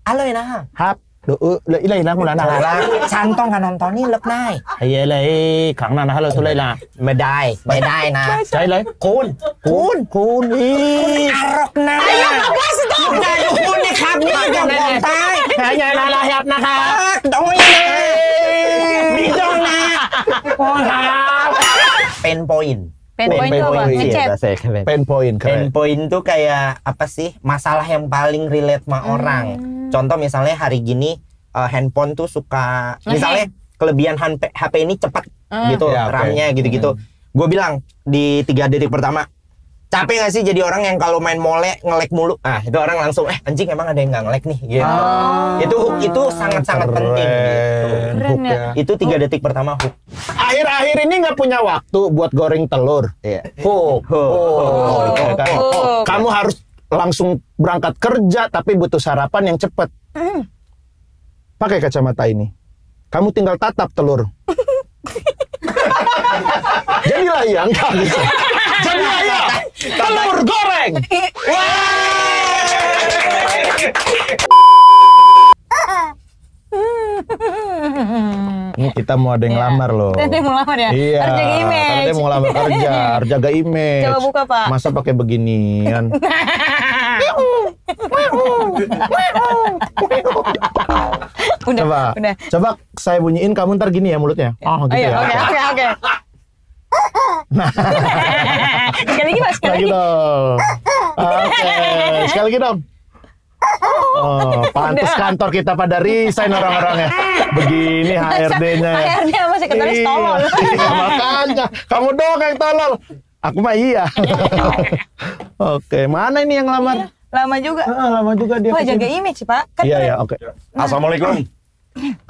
Aloy na ha. Hap. Ilay lang mula na. Santong ka nonton ni lok nai. Ay, ilay. Khẳng năng là hello tulay na. Medai na. Chay lay. Kun. Arok na. Ayaw mabas ito. Kun ni kap ni jong tay. Kaya lalahap na ka. Doy na. Bidong na. Pen point. Pen point itu apa? Ngechat. Pen point. Pen point tuh kayak apa sih? Masalah yang paling relate sama orang. Contoh misalnya hari gini handphone tuh suka misalnya kelebihan HP ini cepat gitu, ya, RAM-nya gitu-gitu. Gue bilang di 3 detik pertama, capek gak sih jadi orang yang kalau main mole nge-lag mulu? Ah, itu orang langsung anjing emang ada yang nggak nge-lag nih gitu. Itu sangat-sangat penting gitu. Keren ya. Itu 3 detik pertama hook. Akhir-akhir ini nggak punya waktu buat goreng telur. Iya. Kamu harus langsung berangkat kerja tapi butuh sarapan yang cepat. Pakai kacamata ini. Kamu tinggal tatap telur. Jadi layang. Jadi layang. Telur goreng. Ini kita mau ada yang lamar loh. Ada yang mau lamar ya? Iya. Harus jaga image. Kita mau lamar kerja, harus jaga image. Coba buka, Pak. Masa pakai beginian? Udah. Coba saya bunyiin, kamu ntar gini ya mulutnya. Oh gitu ya. Oke. Sekali lagi, Pak. Sekali lagi. dong. Oke, sekali lagi dong. Oh, pantes kantor kita pada resign orang-orangnya. Begini HRD-nya ya. HRD sama sekretaris tolol. Iya, makanya kamu doang yang tolol. Aku mah iya. Oke, mana ini yang lamar? Lama juga. Lama juga dia. Wah, jaga image, Pak. Kan Iya, oke. Assalamualaikum.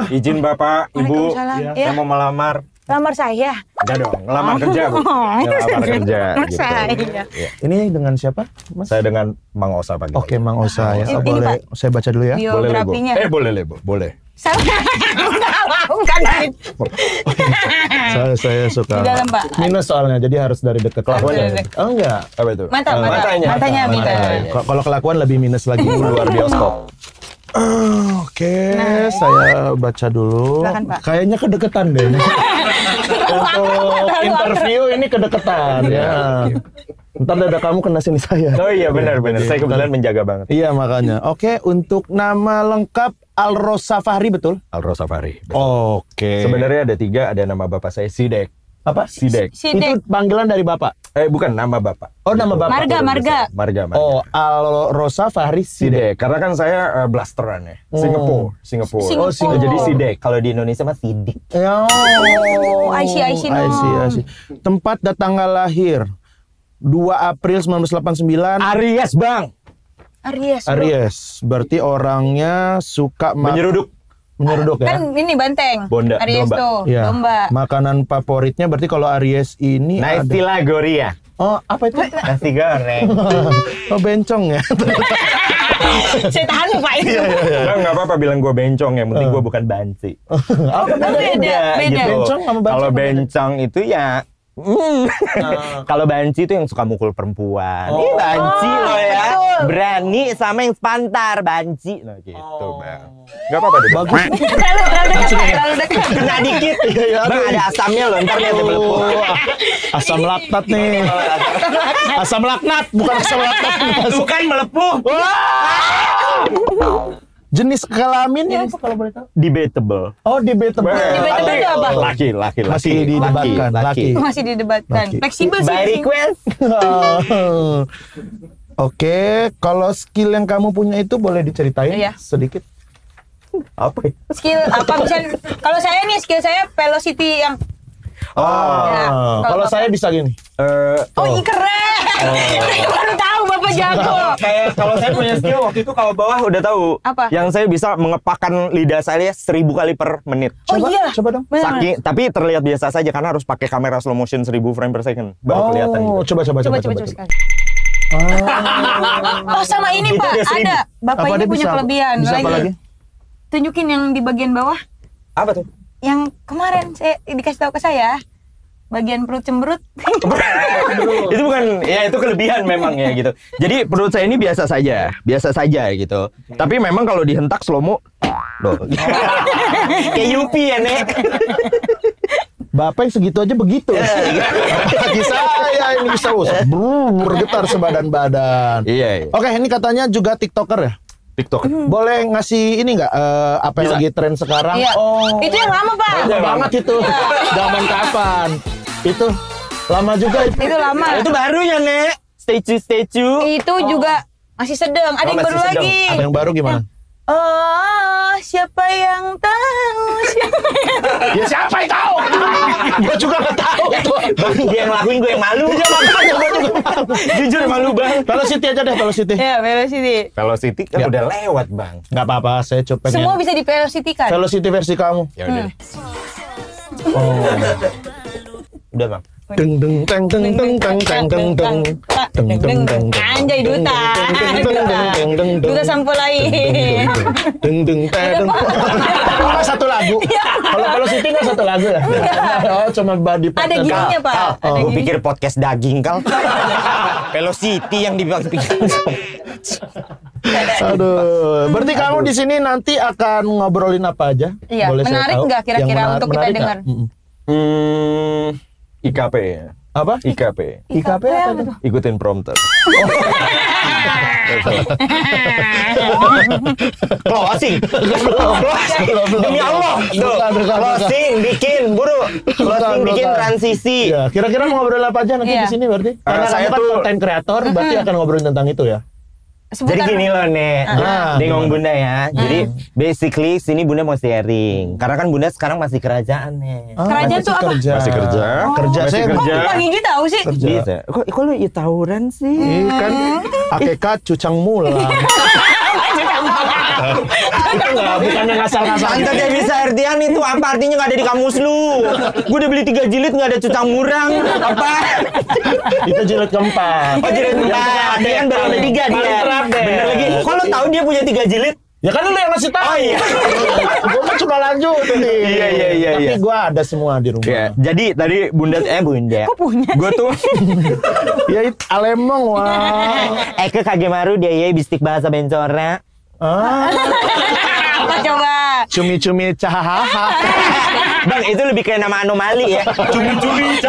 Izin Bapak, Ibu, Waalaikumsalam. saya mau melamar. Lamar saya. Enggak dong, ngelamar kerja, Bu. Ngelamar kerja. Lamar gitu. saya. Iya. Ini dengan siapa, Mas? Saya dengan Mang Osa pagi. Oke, Mang Osa ya. Ini, Boleh saya baca dulu ya? Boleh, Le, Bu. Biografinya. Boleh, Le, Bu. Boleh. Bukan. Saya suka. Di dalam, Pak. Minus soalnya, jadi harus dari dekat. Kelakuannya. Oh, enggak. Apa itu? Matanya minta. Kalau kelakuan lebih minus lagi di luar bioskop. Oke, saya baca dulu. Silakan, Pak. Kayaknya kedekatan deh. Untuk interview ini kedekatan ya. Ntar dada kamu kena sini saya. Oh iya, benar. Saya kebetulan menjaga banget. Iya makanya. Oke, untuk nama lengkap Alrosa Fahri betul? Alrosa Fahri. Oke. Sebenarnya ada 3, ada nama bapak saya Sidek. Apa? Sidek. Itu panggilan dari bapak? Bukan nama bapak. Oh, nama bapak. Marga. Oh, Alrosa Fahri Sidek. Karena kan saya blasteran ya. Singapura. Oh, Jadi Sidek. Kalau di Indonesia mah sidik. Oh, I see. I see. Tempat dan tanggal lahir 2 April 1989. Aries, Bang. Aries. Berarti orangnya suka Menyeruduk ya. Kan ini banteng. Bonda, Aries domba. tuh, Iya. domba. Makanan favoritnya berarti kalau Aries ini Nasi Lagoria. Oh, apa itu? Nasi goreng. Oh, bencong ya. Saya tahan, Pak. Nggak apa-apa bilang gue bencong, yang penting gue bukan banci. Beda. Gitu. Bencong sama banci Kalau apa bencong itu ya kalau banci itu yang suka mukul perempuan. Ini banci loh ya. betul. Berani sama yang sepantar, banci. Nah gitu, Bang. Gak apa-apa deh. Bagus. Terlalu dekat. Kena dikit. Bang, ada asamnya loh, ntar dia melepuh. Asam laknat nih. Asam laknat, bukan asam laknat. Bukan melepuh. Jenis kelaminnya apa kalau boleh tahu? Debatable. Oh, debatable. Debatable itu apa? Laki. Masih didebatkan. Laki. Masih didebatkan. Laki. Fleksibel sih. By request. Oke, kalau skill yang kamu punya itu boleh diceritain Iya. sedikit? Apa? Skill apa bisa? Kalau saya nih skill saya velocity yang Ya, kalau saya bisa gini. ih keren. Baru tahu Bapak jago. Kayak kalau saya punya skill waktu itu kalau bawah udah tahu. Apa? Yang saya bisa mengepakkan lidah saya 1000 kali per menit. Oh Coba, iya. coba dong. Benar. Saking, tapi terlihat biasa saja karena harus pakai kamera slow motion 1000 frame per second baru kelihatan gitu. Coba. Coba sekali. Oh sama ini Itu Pak, dia 1000. ada. Bapak Apa ini dia punya bisa- kelebihan. bisa apa lagi? Tunjukin yang di bagian bawah. Apa tuh? Yang kemarin saya dikasih tahu ke saya. bagian perut cemberut. Itu bukan, ya itu kelebihan memang ya gitu. Jadi perut saya ini biasa saja gitu. Tapi memang kalau dihentak slow-mo, loh. Kayak Yupi ya, Nek. Bapak yang segitu aja begitu. Kaki saya ini bisa bergetar sebadan-badan. Iya. Oke, ini katanya juga TikToker ya? TikTok. Boleh ngasih ini nggak apa yang lagi tren sekarang? Iya. Oh, Itu yang lama, Pak. lama banget itu. Zaman kapan? Itu lama juga itu. Itu lama. Itu baru ya, Nek. Statue. Itu juga masih sedang. Ada yang masih baru sedang. lagi. Ada yang baru gimana? Oh, siapa yang tahu? Ya siapa yang tahu? Gue juga nggak tahu itu. Bang, dia yang lakuin, gue yang malu. Iya makanya gue juga malu. Jujur malu, Bang. Velocity aja deh, Velocity. Ya, Velocity. Velocity kan Ya. udah lewat, Bang. Nggak apa-apa, saya coba Semua pengen. bisa di Velocity kan? Velocity versi kamu. Ya udah deh. Oh. Udah, Bang. Deng deng teng teng teng teng teng teng teng teng teng teng. Anjay duta. Duta Sampulai. Deng deng teng. Cuma satu lagu. Kalau Velocity nggak satu lagu ya? Oh, cuma body part. Ada gininya, Pak. Ada Gue gini. pikir podcast daging, Kal. Velocity yang dibikin. Aduh, berarti kamu di sini nanti akan ngobrolin apa aja? Iya, Boleh saya menarik tahu? nggak kira-kira Yang untuk kita menarik dengar? nggak? Mm-mm. IKP ya. Apa? IKP. IKP apa tuh? Ikutin prompter. Closing. Demi Allah. Tuh. Closing, bikin, buru. Closing, bikin transisi. Ya, kira-kira mau ngobrol apa aja nanti Iya. di sini berarti? Karena saya kamu kan tuh- konten kreator, berarti akan ngobrolin tentang itu ya. Jadi Seputar- gini loh, Nek. Dengong gimana? Bunda ya. Jadi basically sini Bunda mau sharing. Karena kan Bunda sekarang masih kerajaan, Nek. Kerajaan masih tuh apa? kerja. Masih kerja. Kerja Masih saya Kok kerja. Bang Inggi tahu sih? Kerja. Bisa. Kok lu ya tawuran sih? Ini kan hakikat cucang mulang. Itu nggak, bukan yang ngasal-ngasal. Santet yang bisa artian itu apa artinya nggak ada di kamus lu. Gue udah beli 3 jilid nggak ada cucang murang. Apa? Itu jilid keempat. Oh jilid 4. Dia kan baru ada 3 dia. Paling kerap deh. Bener lagi. Kok lu tahu dia punya 3 jilid? Ya kan lu yang ngasih tahu. Oh iya. Gue kan cuma lanjutin. Iya. Tapi gue ada semua di rumah. Ya, jadi tadi Bunda Kok punya Gue tuh Ya itu alemong wah. Eke Kagemaru dia ya bistik bahasa bencora. apa coba? Cumi-cumi cahaha. Bang itu lebih kayak nama anomali ya. Cumi-cumi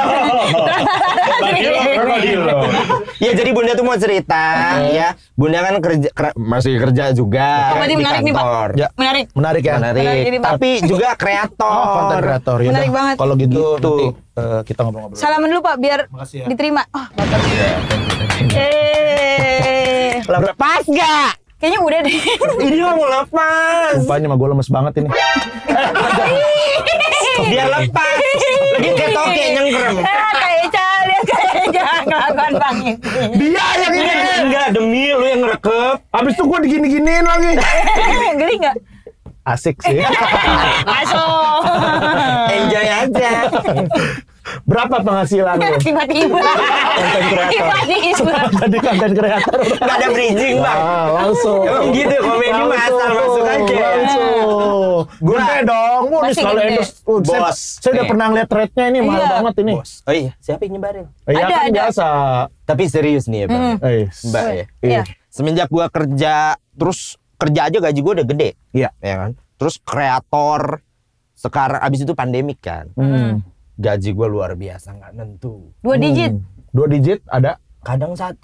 Ya jadi Bunda tuh mau cerita ya. Bunda kan masih kerja juga Oh, berarti di menarik nih, Pak. kantor. Ya, Menarik. menarik ya. Menarik. Menarik ini, Bang. Tapi juga kreator. Oh, konten kreator ya. Menarik udah. banget. Kalau gitu, Gitu. nanti kita ngobrol-ngobrol. Salaman dulu Pak biar Makasih ya. diterima. Oh, Lepas gak? kayaknya udah deh. Ini mau lepas. Rupanya mah gue lemes banget ini. Dia lepas. Lagi kayak toke nyengkrem. Kayak Eca, lihat kayak Eca ngelakukan Bang ini. Dia yang ini. Enggak, demi lu yang ngerekep. Habis itu gue digini-giniin lagi. Geli nggak? Asik sih. Masuk. Enjoy aja. Berapa penghasilan lu? Tiba-tiba. Konten kreator. Tiba-tiba. Jadi konten kreator. Gak ada bridging, Bang. Wah, langsung. Emang gitu, komedi mah asal masuk aja. Langsung. Gede dong. Wah, ini Masih kalau gede. endorse. Bos. Saya udah Nih. pernah lihat rate-nya ini mahal Iya. banget ini. Oh iya, siapa yang nyebarin? Iya Ada, kan ada. biasa. Tapi serius nih ya, Bang. Mbak ya. Iya. Semenjak gua kerja, terus kerja aja gaji gua udah gede. Iya. Ya kan? Terus kreator, sekarang abis itu pandemik kan. Gaji gua luar biasa, nggak nentu. 2 digit. 2 digit ada. Kadang 1.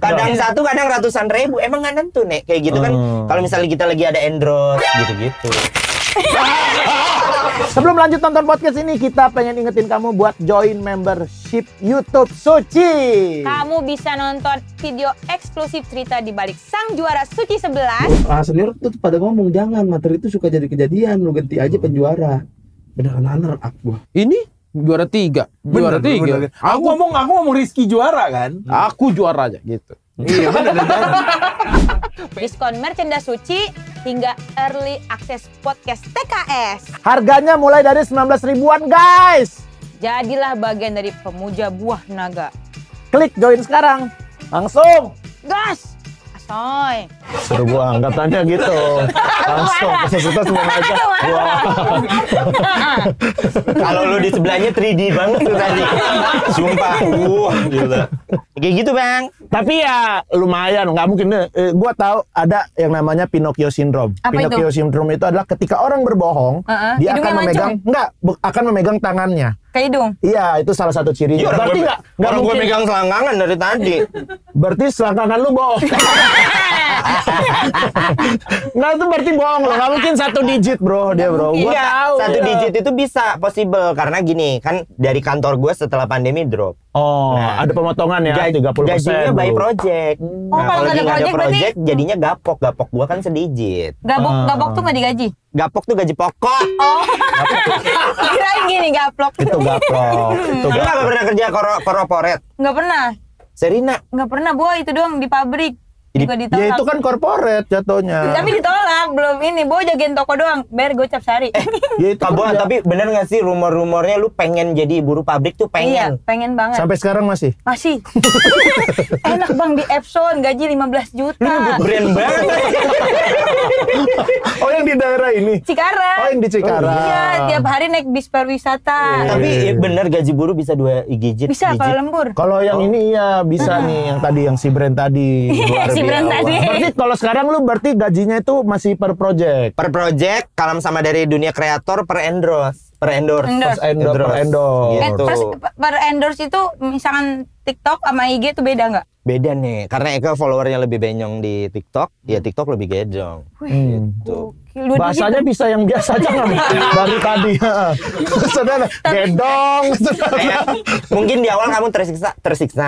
kadang 1, kadang ratusan ribu. Emang nggak nentu, Nek. Kayak gitu kan. Kalau misalnya kita lagi ada endorse, gitu-gitu. Sebelum lanjut nonton podcast ini, kita pengen ingetin kamu buat join membership YouTube Suci. Kamu bisa nonton video eksklusif cerita di balik sang juara Suci 11. Senior tuh pada ngomong jangan materi itu suka jadi kejadian, lu ganti aja penjuara. Beneran runner up gua. Ini juara 3. Juara 3. Aku ngomong Rizky juara kan. Aku juara aja gitu. Iya benar jadi. Diskon merchandise Suci hingga early access podcast TKS. Harganya mulai dari 19 ribuan guys. Jadilah bagian dari pemuja buah naga. Klik join sekarang. Langsung. Gas! Asoy! Suruh gua angkatannya gitu. Langsung kesulitan semua aja. Wah. Kalau lu di sebelahnya 3D banget tuh tadi. Sumpah. Gitu. Kayak gitu, Bang. Tapi ya lumayan, nggak mungkin. Gua tahu ada yang namanya Pinocchio syndrome. Apa Pinocchio itu? syndrome itu adalah ketika orang berbohong, dia Hidungnya akan memegang akan memegang tangannya. Ke hidung. Iya, itu salah satu cirinya. Iya, Berarti nggak orang gue mungkin. megang selangkangan dari tadi. Berarti selangkangan lu bohong. Nggak, itu berarti bohong loh. Nggak mungkin 1 digit bro dia bro. Gua Iya, tahu. 1 digit itu bisa possible karena gini kan dari kantor gue setelah pandemi drop. Oh, Nah, ada pemotongan ya 30%. Gajinya by bro. project. kalau nggak ada lagi project berarti- jadinya gapok. Gapok gua kan sedikit. Gabok tuh nggak digaji. Gapok tuh gaji pokok. Oh. Kirain gini gaplok. Itu gaplok. Itu Lu gaplok. nggak pernah kerja korporat? Nggak pernah. Serina. Nggak pernah, Bo, itu doang di pabrik. Juga ditolak. Ya itu kan corporate jatuhnya. Tapi ditolak, belum ini. Bo jagain toko doang, bayar gocap sehari. Ya itu Kabuan, kerja. tapi bener nggak sih rumor-rumornya lu pengen jadi buruh pabrik tuh Iya, pengen? pengen banget. Sampai sekarang masih. Masih. Enak Bang di Epson, gaji 15 Lu juta. brand banget. Oh yang di daerah ini. Cikarang. Oh yang di Cikarang. Iya, tiap hari naik bis pariwisata. Tapi bener gaji buruh bisa 2 digit. Bisa kalau lembur. Kalau yang ini ya bisa nih yang tadi yang si brand tadi. Luar Si brand biasa. tadi. Berarti kalau sekarang lu berarti gajinya itu masih per project. Per project, kalau sama dari dunia kreator per endorse. Per endorse. Endorse. Per endorse. Gitu. Per endorse itu misalkan TikTok sama IG itu beda nggak? Beda nih, karena Eka followernya lebih benyong di TikTok, ya TikTok lebih gedong. Gitu. Dua Bahasanya bisa yang biasa aja nggak? Dari tadi. Saudara, gedong. Kayak, mungkin di awal kamu tersiksa,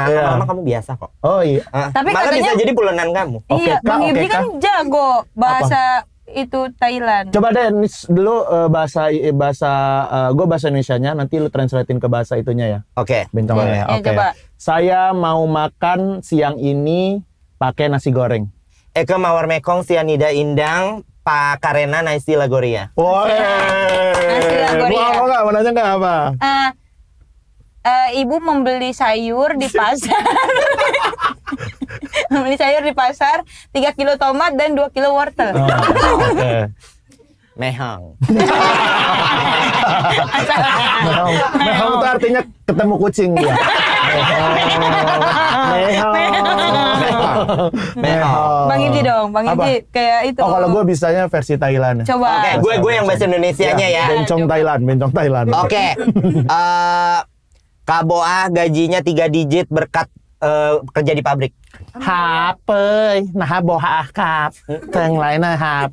Iya. lama-lama kamu biasa kok. Oh iya. Tapi Malah katanya- bisa jadi bulanan kamu. Oke, Iya, Kak, Bang oke, Ibli kan Kak. jago bahasa itu Thailand. Coba deh dulu bahasa gue bahasa Indonesianya, nanti lu translatein ke bahasa itunya ya. Oke. Bentongnya. Ya, Oke. coba. Saya mau makan siang ini pakai nasi goreng. Eka mawar mekong sianida indang pa karena naisi lagoria. Woi. Nasi lagoria. Mau nggak? Mau nanya nggak apa? Ibu membeli sayur di pasar. Membeli sayur di pasar, 3 kilo tomat dan 2 kilo wortel. Oke. Mehong. Mehong itu artinya ketemu kucing dia. Mehong. Bang Ibli dong, Bang Apa? Ibli kayak itu. Oh kalau gue bisanya versi Thailand. Coba. Oke, gue yang bahasa Indonesianya ya. Bencong Thailand, bencong Thailand. Oke. Kaboah gajinya 3 digit berkat kerja di pabrik. Hapơi, nah boha kap, teng lain nah hap,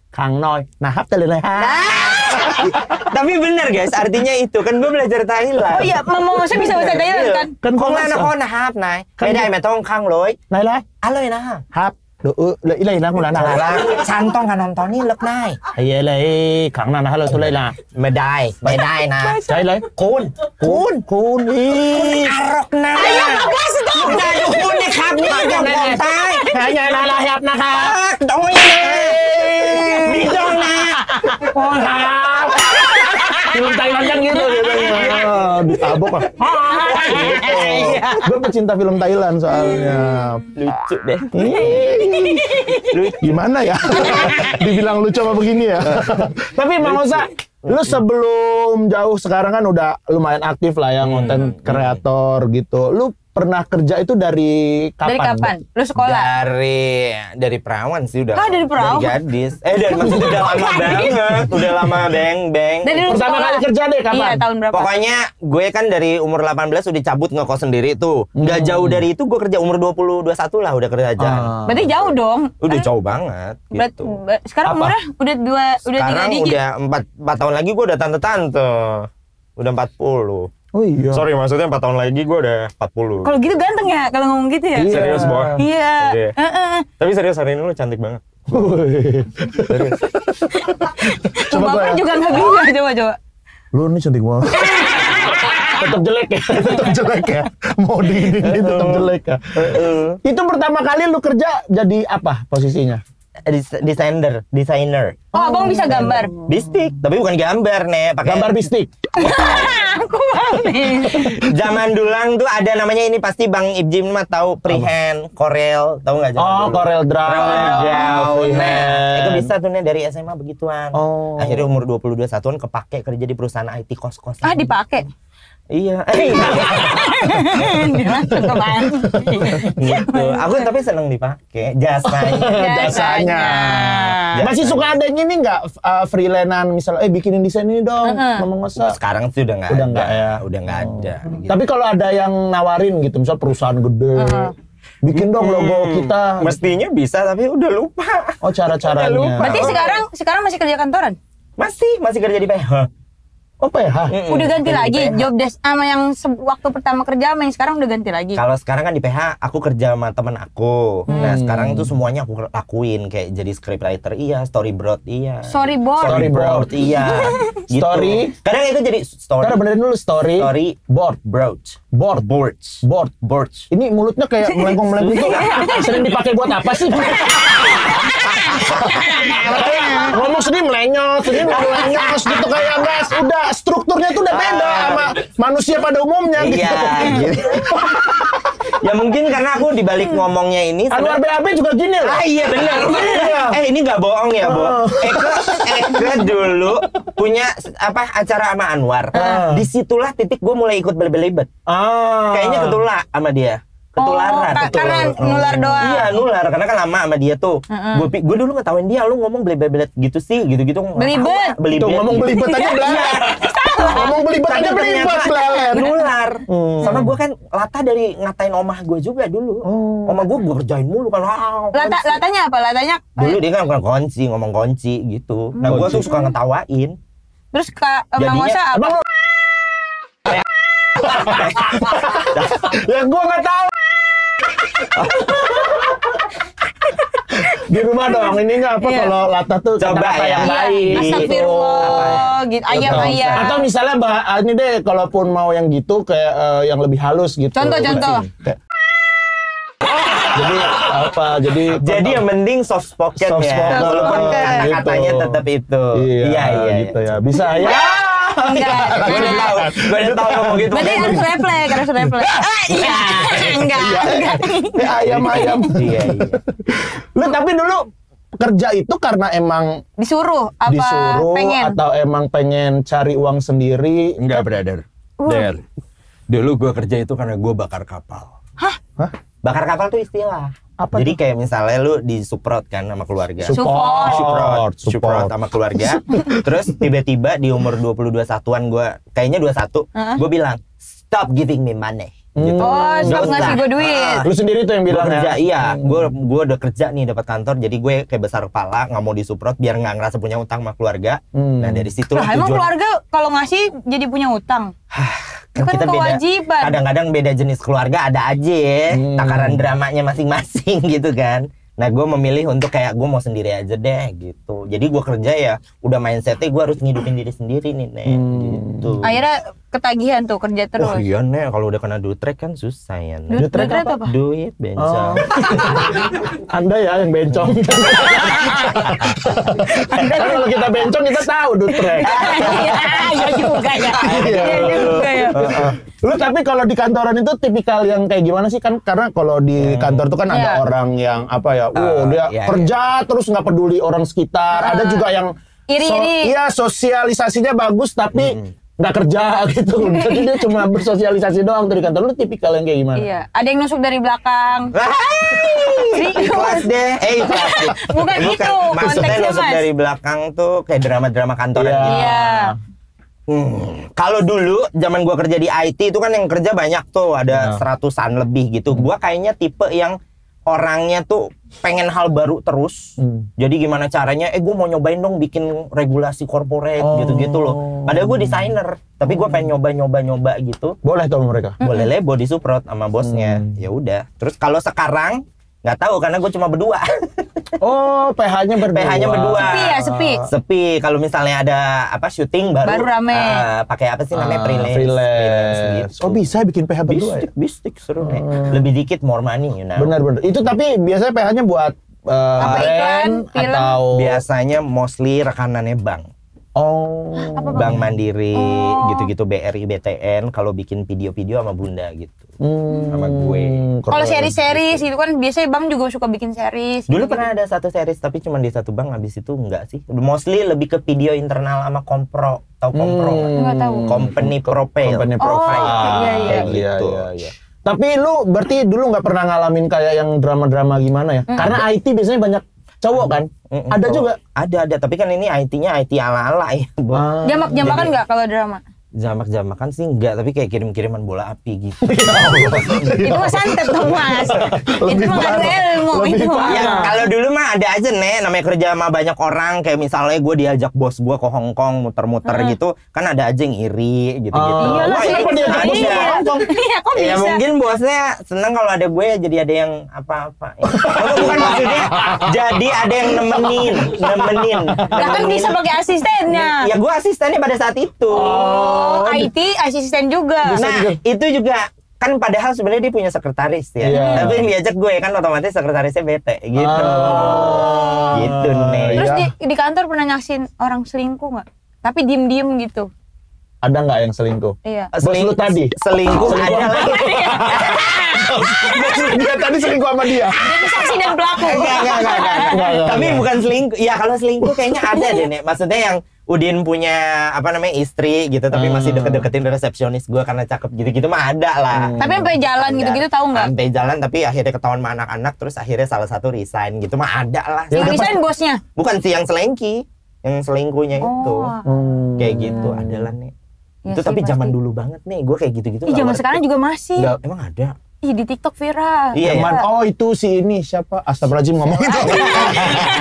kang noi, nah hap tele hap. Tapi bener guys, artinya itu kan gue belajar Thailand. Oh iya, mama saya bisa bahasa Thailand kan? Kan Kong gua na masa. ko na hap nai. Kan-ไม่ได้ไม่ต้องข้างเลย Nai lai, Aloy na. hap, do lai lah mula nah lah. ฉันต้องการนอนตอนนี้เลิกได้ Ay lai, kang na nah lo tu lai lah. ไม่ได้นะ Cai lai, คุณคุณ kun i. อารกนะได้คุณนี่ครับนี่จะบอกตาย Kayaknya nah lah hap nah hap. โอ้ยมีจ้องนะ Oh hap. Film Thailand kan gitu ditabok ah. Gue pecinta film Thailand soalnya. lucu deh. Gimana ya? Dibilang lucu apa begini ya? Tapi Mang Oza, lu sebelum jauh sekarang kan udah lumayan aktif lah ya konten kreator gitu. Lu pernah kerja itu dari kapan? Dari kapan? Lu sekolah? Dari perawan sih udah. Ah, dari perawan? Dari gadis. Dari maksudnya udah lama banget. Udah lama beng. Dari lu Pertama sekolah? kali kerja deh kapan? Iya, tahun berapa? Pokoknya gue kan dari umur 18 udah cabut ngekos sendiri tuh. Nggak jauh dari itu gue kerja umur 20-21 lah udah kerja. Berarti jauh dong. Udah jauh banget gitu. Sekarang Apa? umurnya udah 3 Sekarang digit. udah 4 tahun lagi gue udah tante-tante. Udah 40. Oh iya. Sorry maksudnya 4 tahun lagi gue udah 40. Kalau gitu ganteng ya kalau ngomong gitu ya? Iya. Serius, Boy? Iya. Oke. Heeh. Tapi serius hari ini lu cantik banget. Wih. Coba gua Bapak ya. juga nggak bisa. Coba. Lu ini cantik banget. Tetap jelek ya, tetap jelek ya. Mau ini tetap jelek ya. Itu pertama kali lu kerja jadi apa posisinya? Desainer. Oh, abang bisa gambar. Bistik, tapi bukan gambar nih, pakai Gambar bistik. Aku pamer. Zaman dulang tuh ada namanya ini pasti Bang Ibjim mah tahu freehand, Corel, tahu nggak? Oh, Corel Draw. Nah, itu bisa tuh nih dari SMA begituan. Oh. Akhirnya umur 22 satuan kepake kerja di perusahaan IT kos-kosan. Ah, dipakai. Iya. Dia langsung ke mana? Gitu. Aku tapi seneng dipakai jasanya. Jasanya. Masih suka ada yang ini nggak freelance-an misalnya bikinin desain ini dong, Mama Ngosa. Sekarang sih udah nggak Udah ada. nggak ya? Udah nggak ada. Gitu. Tapi kalau ada yang nawarin gitu, misal perusahaan gede, bikin dong logo kita. Mestinya bisa tapi udah lupa. Oh, cara-caranya. Udah lupa. Berarti sekarang masih kerja kantoran? Masih kerja di PH. Oh, PH. Udah ganti Kerja di lagi PH. job desk sama yang waktu pertama kerja sama yang sekarang udah ganti lagi. Kalau sekarang kan di PH aku kerja sama temen aku. Nah sekarang itu semuanya aku lakuin kayak jadi scriptwriter iya, storyboard iya. Storyboard. Iya. Gitu. Story. Kadang itu jadi story. Ntar benerin dulu story. Storyboard. Boards. Ini mulutnya kayak melengkung-melengkung tuh. Sering dipakai buat apa sih? Ngomong sedih melenyos gitu kayak gas. Udah strukturnya tuh udah beda sama manusia pada umumnya gitu. Iya. Gitu. Ya mungkin karena aku dibalik ngomongnya ini. Anwar BAB juga gini lah. Iya benar. Ini nggak bohong ya, Bo. Eke dulu punya acara sama Anwar. Disitulah titik gue mulai ikut belibet. Kayaknya ketulak sama dia. Ketularan. Karena nular doang. Iya nular karena kan lama sama dia tuh. Gue dulu ngetawain dia, lu ngomong belibet gitu sih, gitu-gitu. Belibet. Tuh ngomong belibet aja belaler. Ngomong belibet aja belibet belaler. Nular. Sama gue kan Lata dari ngatain omah gue juga dulu. Omah gue kerjain mulu kan. Latanya apa? Latanya Dulu dia kan bukan kunci, ngomong kunci gitu. Nah gue tuh suka ngetawain. terus Kak Mang Osa apa? Ya gua nggak tahu. Di rumah dong, ini nggak apa kalau Lata tuh Coba kata-kata ya. yang baik. Astagfirullah, gitu. Ayam-ayam. Atau misalnya ini deh, kalaupun mau yang gitu kayak yang lebih halus gitu. Contoh. Kayak, jadi apa? Jadi yang penting soft spoken Soft ya. spoken. Walaupun kata-katanya Gitu. tetap itu. Iya, gitu ya. Bisa ya. Enggak. Gue udah tahu ngomong gitu. Berarti harus refleks. Iya. Enggak. Ayam. Iya. Lu tapi dulu kerja itu karena emang Disuruh apa disuruh pengen? atau emang pengen cari uang sendiri? Enggak, brother. Der. Dulu gua kerja itu karena gua bakar kapal. Hah? Bakar kapal tuh istilah. Apa Jadi kayak misalnya lu disuprot kan sama keluarga. Support sama keluarga. Terus tiba-tiba di umur 22 satuan gue, kayaknya 21, gue bilang, stop giving me money. Gitu. Oh, stop Nggak ngasih usah. gue duit. Lu sendiri tuh yang Gue bilang kerja, ya? iya. Gue udah kerja nih dapat kantor, jadi gue kayak besar kepala, nggak mau disuprot biar nggak ngerasa punya utang sama keluarga. Nah dari situ Lah emang keluarga kalau ngasih jadi punya utang? kan Kan kita beda. kewajiban. Kadang-kadang beda jenis keluarga ada aja ya, takaran dramanya masing-masing gitu kan. Nah gue memilih untuk kayak gue mau sendiri aja deh gitu. Jadi gue kerja ya udah mindsetnya gue harus ngidupin diri sendiri nih Nek gitu. Akhirnya ketagihan tuh kerja terus. Oh iya Nek, kalau udah kena duit trek kan susah ya Nek. Duit trek apa? Duit bencong. Anda ya yang bencong. Kan kalau kita bencong kita tahu duit trek. Iya juga ya. Lu tapi kalau di kantoran itu tipikal yang kayak gimana sih? Kan karena kalau di kantor tuh kan ada Iya. orang yang apa ya, dia iya, kerja terus nggak peduli orang sekitar. Ada juga yang Iri-iri. iya sosialisasinya bagus tapi nggak kerja gitu. Jadi dia cuma bersosialisasi doang tuh di kantor. Lu tipikal yang kayak gimana? Iya, ada yang nusuk dari belakang. Ikhlas deh. Ikhlas deh. Bukan gitu, Maksudnya konteksnya, nusuk Mas. dari belakang tuh kayak drama-drama kantoran Iya. gitu. Iya. Kalau dulu zaman gua kerja di IT itu kan yang kerja banyak tuh, ada 100-an lebih gitu. Gua kayaknya tipe yang orangnya tuh pengen hal baru terus. Jadi gimana caranya? Gue mau nyobain dong bikin regulasi corporate gitu-gitu loh. Padahal gue desainer, tapi gue pengen nyoba gitu. Boleh tuh sama mereka. Boleh lebo disuprot sama bosnya. Ya udah. Terus kalau sekarang nggak tahu karena gue cuma berdua. Oh, PH-nya berdua. PH-nya berdua. Sepi ya, sepi. Sepi. Kalau misalnya ada apa syuting baru rame. pakai apa sih namanya freelance. Freelance. Gitu. Oh, bisa bikin PH berdua ya? Bistik seru nih. Lebih dikit more money, you know. Benar. Itu tapi biasanya PH-nya buat Apa, iklan, brand film? atau Biasanya mostly rekanannya bank. Oh. Bank Mandiri, gitu-gitu, BRI, BTN, kalau bikin video-video sama Bunda gitu. Sama gue. Kalau seri-series itu kan biasanya Bang juga suka bikin series. Dulu pernah ada satu series tapi cuma di satu bank, habis itu enggak sih. Mostly lebih ke video internal sama Kompro. Tahu Kompro? Enggak tahu. Company Profile. Company Profile. iya, iya. Kayak gitu. Iya. Tapi lu berarti dulu nggak pernah ngalamin kayak yang drama-drama gimana ya? Karena IT biasanya banyak cowok kan? Ada juga. Ada, tapi kan ini IT-nya IT ala-ala ya. Jamak-jamakan nggak kalau drama? Jamak-jamakan sih enggak, tapi kayak kirim-kiriman bola api gitu. Itu mah santet dong Mas. Itu mah ngadu ilmu itu. Ya, kalau dulu mah ada aja namanya kerja sama banyak orang, kayak misalnya gue diajak bos gue ke Hong Kong muter-muter gitu, kan ada aja yang iri gitu-gitu. Iyalah, Wah, siapa ini diajak ada. bos ke Hong Kong? Iya, kok Ya bisa? mungkin bosnya seneng kalau ada gue, jadi ada yang apa-apa. Bukan maksudnya, jadi ada yang nemenin. Lah kan bisa pakai asistennya. Ya gue asistennya pada saat itu. Oh, IT asisten juga. Nah, itu juga kan padahal sebenarnya dia punya sekretaris ya. Iya. Tapi yang diajak gue kan otomatis sekretarisnya bete gitu. Gitu nih. Terus Iya. di kantor pernah nyaksin orang selingkuh nggak? Tapi diem-diem gitu. Ada nggak yang selingkuh? Iya. Bos lu tadi? Selingkuh ada lagi. Dia tadi selingkuh sama dia. Jadi saksi dan pelaku. Enggak. Enggak. Tapi bukan selingkuh. Ya kalau selingkuh kayaknya ada deh, Nek. Maksudnya yang Udin punya istri gitu, tapi masih deket-deketin resepsionis gue karena cakep gitu-gitu mah ada lah. Tapi sampai jalan gitu-gitu tahu nggak? Sampai jalan tapi akhirnya ketahuan sama anak-anak, terus akhirnya salah satu resign gitu mah ada lah. Yang resign bosnya. Bukan sih yang selengki, yang selingkuhnya itu. Kayak gitu adalah nih. Ya Itu sih, tapi zaman pasti. dulu banget nih, gue kayak gitu-gitu. Ih, zaman sekarang juga masih. Enggak, emang ada. Ih, di TikTok viral. Iya, Teman, oh itu si ini siapa? Astagfirullahaladzim ngomong itu.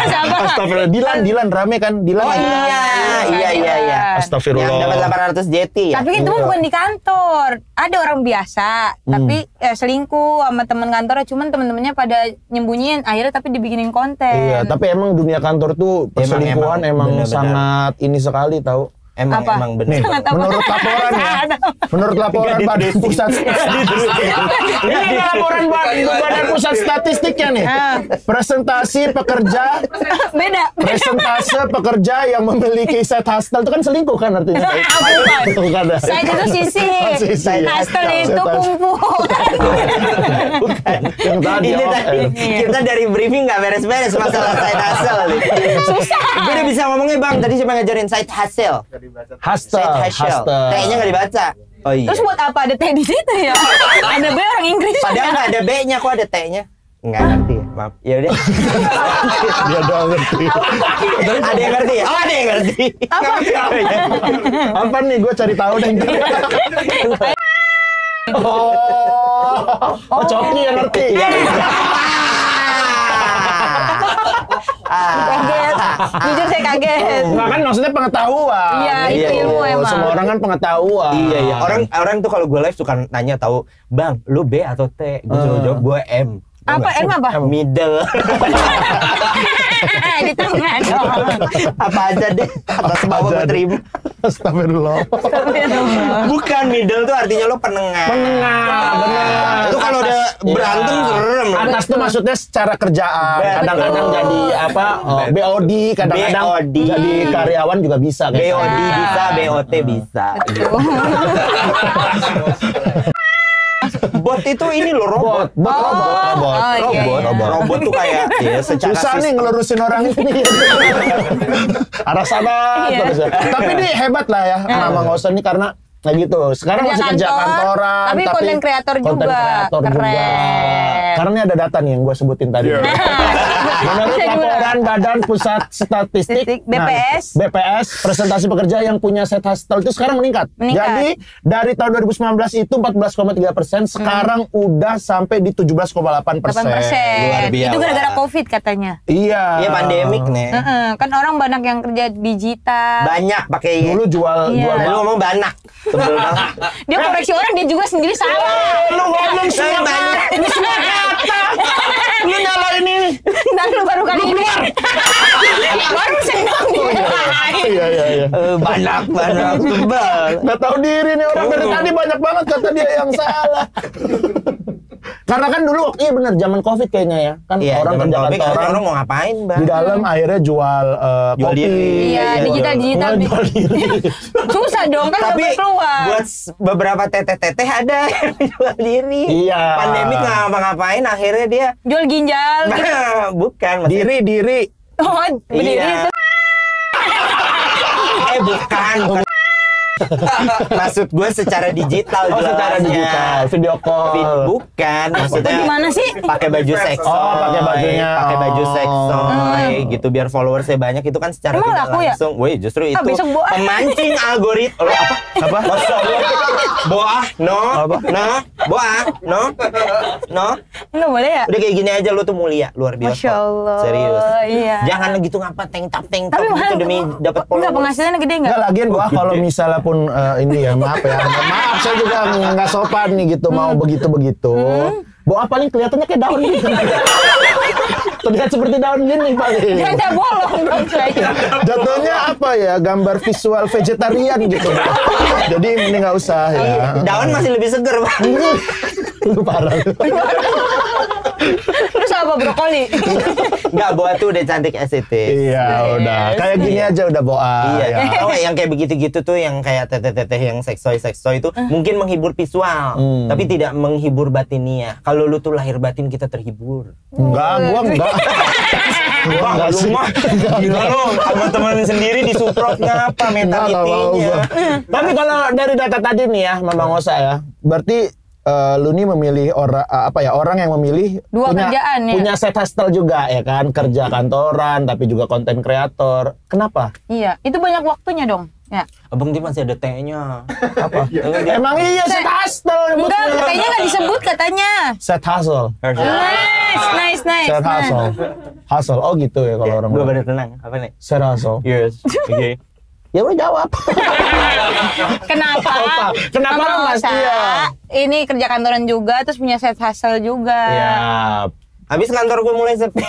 Siapa? Astagfirullah. Dilan rame kan? Dilan. Oh iya. Astagfirullah. Yang dapat 800 JT ya. Tapi itu mah bukan di kantor. Ada orang biasa, tapi selingkuh sama teman kantornya, cuman temen-temennya pada nyembunyiin, akhirnya tapi dibikinin konten. Iya, tapi emang dunia kantor tuh perselingkuhan emang bener-bener. sangat ini sekali tahu. Apa? Emang bener. Sangat apa? Menurut laporan ya, menurut laporan Badan Pusat Ini laporan Badan Pusat Statistiknya nih. Presentasi pekerja, Beda. presentase pekerja yang memiliki side hustle itu kan selingkuh kan artinya. Bukan. Bukan ada. Saya itu sisi. Sisi, ya. Hustle itu Side hustle. kungfu. Bukan. Yang tadi, Ini oh, tadi kita dari briefing nggak beres-beres masalah side hustle. Susah. Gue udah bisa ngomongnya bang, tadi cuma ngajarin side hustle. Hustle, Side hustle. T-nya nggak dibaca. Oh iya. Terus buat apa ada teh di situ ya? Ada B orang Inggris. Padahal nggak ada B-nya, kok ada T-nya? Nggak ngerti ya, maaf. Ya udah. Dia doang ngerti. Ada yang ngerti ya? Oh ada yang ngerti. Apa nih? Gue cari tahu deh. Oh, Coki yang ngerti. Kaget. Jujur saya kaget. Enggak kan maksudnya pengetahuan. Iya, itu ilmu emang. Semua orang kan pengetahuan. Iya. Orang tuh kalau gue live suka nanya tahu, bang, lu B atau T? Gue selalu jawab gue M. Apa M apa? Middle. Di tengah dong. Apa aja deh. Atas bawah gue terima. Astagfirullah. Bukan, middle tuh artinya lo penengah. Benar. Itu kalau udah berantem serem. Atas tuh maksudnya secara kerjaan. Betul. Kadang-kadang jadi apa? BOD, kadang-kadang BOD. jadi karyawan juga bisa kan. BOD bisa, BOT bisa. Bot itu ini loh, robot. Robot tuh kayak ya secara Susah nih sistem. ngelurusin orang ini. Arah sana Iya. terus ya. Tapi ini hebat lah ya nama Ngosen ini karena kayak gitu. Sekarang Kerja masih kerja kantor, kantoran, tapi konten kreator juga. Keren. Karena ini ada data nih yang gue sebutin tadi. Menurut laporan Badan Pusat Statistik, BPS. BPS, presentasi pekerja yang punya side hustle itu sekarang meningkat. Meningkat. Jadi dari tahun 2019 itu 14,3%, sekarang udah sampai di 17,8%. 8%. Luar biasa. Itu gara-gara COVID katanya. Iya. Iya pandemik nih. Kan orang banyak yang kerja digital. Banyak pakai. Dulu jual Iya. jual Nah, lu ngomong banak. Sebel banget. Dia koreksi orang, dia juga sendiri salah. Lu ngomong Saya semua banyak. ini semua kata. Lu nyalain ini. Dan lu baru kali ini. Baru senang dia. Iya. Banak sebel. Nggak tahu diri nih orang dari tadi banyak banget kata dia yang salah. Karena kan dulu iya bener zaman Covid kayaknya ya. Kan Iya, orang zaman kerja Covid, kantoran orang mau ngapain, Bang? di dalam akhirnya jual Jual kopi. diri. Iya, digital. Jual diri. Susah dong kan Tapi nggak keluar. buat beberapa teteh-teteh ada yang jual diri. Iya. Pandemik nggak ngapa-ngapain, akhirnya dia Jual ginjal. bukan maksudnya- Diri. Oh, berdiri Iya. itu. Bukan. Maksud gue secara digital Oh, secara jualannya. digital, video call. Bukan, maksudnya Gimana sih? pakai baju seksoy. Oh, pakai bajunya. Pakai baju Oh. seksoy gitu biar followersnya banyak itu kan secara Emang tidak laku ya? langsung. Woi, justru itu besok boah. pemancing algoritma. Oh, apa? Masya Allah. Boah, no, boah, no. Enggak boleh ya? Udah kayak gini aja lu tuh mulia, luar biasa. Masya Allah. Serius. Iya. Jangan gitu ngapa teng tap Tapi gitu demi dapat enggak followers. penghasilannya gede enggak? Enggak lagian gua kalau misalnya pun ini ya maaf saya juga nggak sopan nih gitu mau begitu Boa paling kelihatannya kayak daun gitu. Terlihat seperti daun gini paling. Jangan bolong dong saya. Jatuhnya apa ya gambar visual vegetarian gitu. Jadi mending nggak usah ya. Daun masih lebih seger, Bang. Lu parah. Terus apa brokoli? Enggak, Boa tuh udah cantik SCT. Iya udah kayak gini aja udah Boa. Iya, ya. oh yang kayak begitu-gitu tuh yang kayak teteh-teteh yang seksoy itu mungkin menghibur visual, tapi tidak menghibur batiniah. Kalau lu tuh lahir batin kita terhibur. Enggak, gua enggak. Gua enggak Lu sih. mah gila lu sama temen sendiri disuprot ngapa mentalitinya. Tapi kalau dari data tadi nih ya, Bang Osa ya, berarti lu nih memilih orang yang memilih Dua kerjaan, ya? punya side hustle juga ya kan, kerja kantoran tapi juga konten kreator. Kenapa? Iya, itu banyak waktunya dong. Ya. Abang dia masih ada T-nya. Apa? Emang iya side hustle. Enggak, kayaknya nggak disebut katanya. Side hustle. Nice. Side hustle. Hustle. Oh gitu ya kalau orang. Gue bilang. baru tenang. Apa nih? Side hustle. Yes. Oke. Ya udah jawab. Kenapa? Kenapa Sama lu Mas? Osa, Iya. Ini kerja kantoran juga, terus punya side hustle juga. Ya. Habis kantor gue mulai sepi.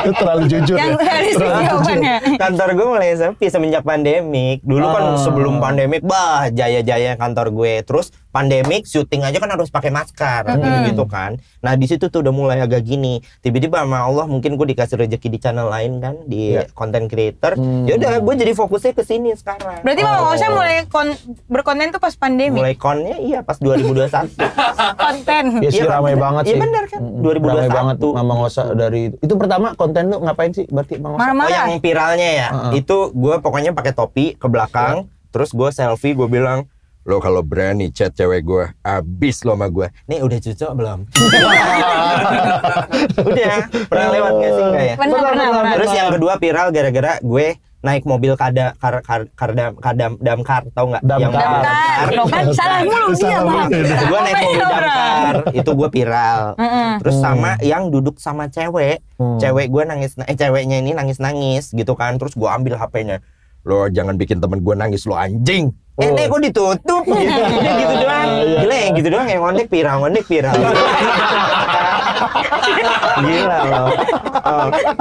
Itu terlalu jujur Yang ya. realistis jawabannya. Kantor gue mulai sepi semenjak pandemik. Dulu kan sebelum pandemik, jaya-jaya kantor gue. Terus pandemik, syuting aja kan harus pakai masker, gitu kan. Nah di situ tuh udah mulai agak gini. Tiba-tiba sama Allah mungkin gue dikasih rezeki di channel lain kan, di content creator. Ya udah, gue jadi fokusnya ke sini sekarang. Berarti Mama Osa mulai berkonten tuh pas pandemi. Mulai konnya iya pas 2021. Konten. Ya sih Iya, ramai banget sih. Iya benar kan. Ramai 2021. banget Mama Osa dari itu pertama konten lu ngapain sih berarti Mama Osa? Oh Marah-marah. yang viralnya ya, itu gue pokoknya pakai topi ke belakang, terus gue selfie, gue bilang, lo kalau berani chat cewek gue, abis lo sama gue. Nih udah cocok belum? Udah, pernah lewat gak sih enggak ya? Pernah. Terus yang kedua viral gara-gara gue naik mobil damkar, tau nggak? Damkar. Damkar. Loh kan salah mulu dia, Bang. Gue naik mobil damkar, itu gue viral. Terus sama yang duduk sama cewek, cewek gue ceweknya ini nangis gitu kan. Terus gue ambil HP-nya. Lo jangan bikin temen gue nangis, lo anjing. Kok ditutup gitu. Udah gitu doang. Gila ya gitu doang yang ngondek viral. Gila loh.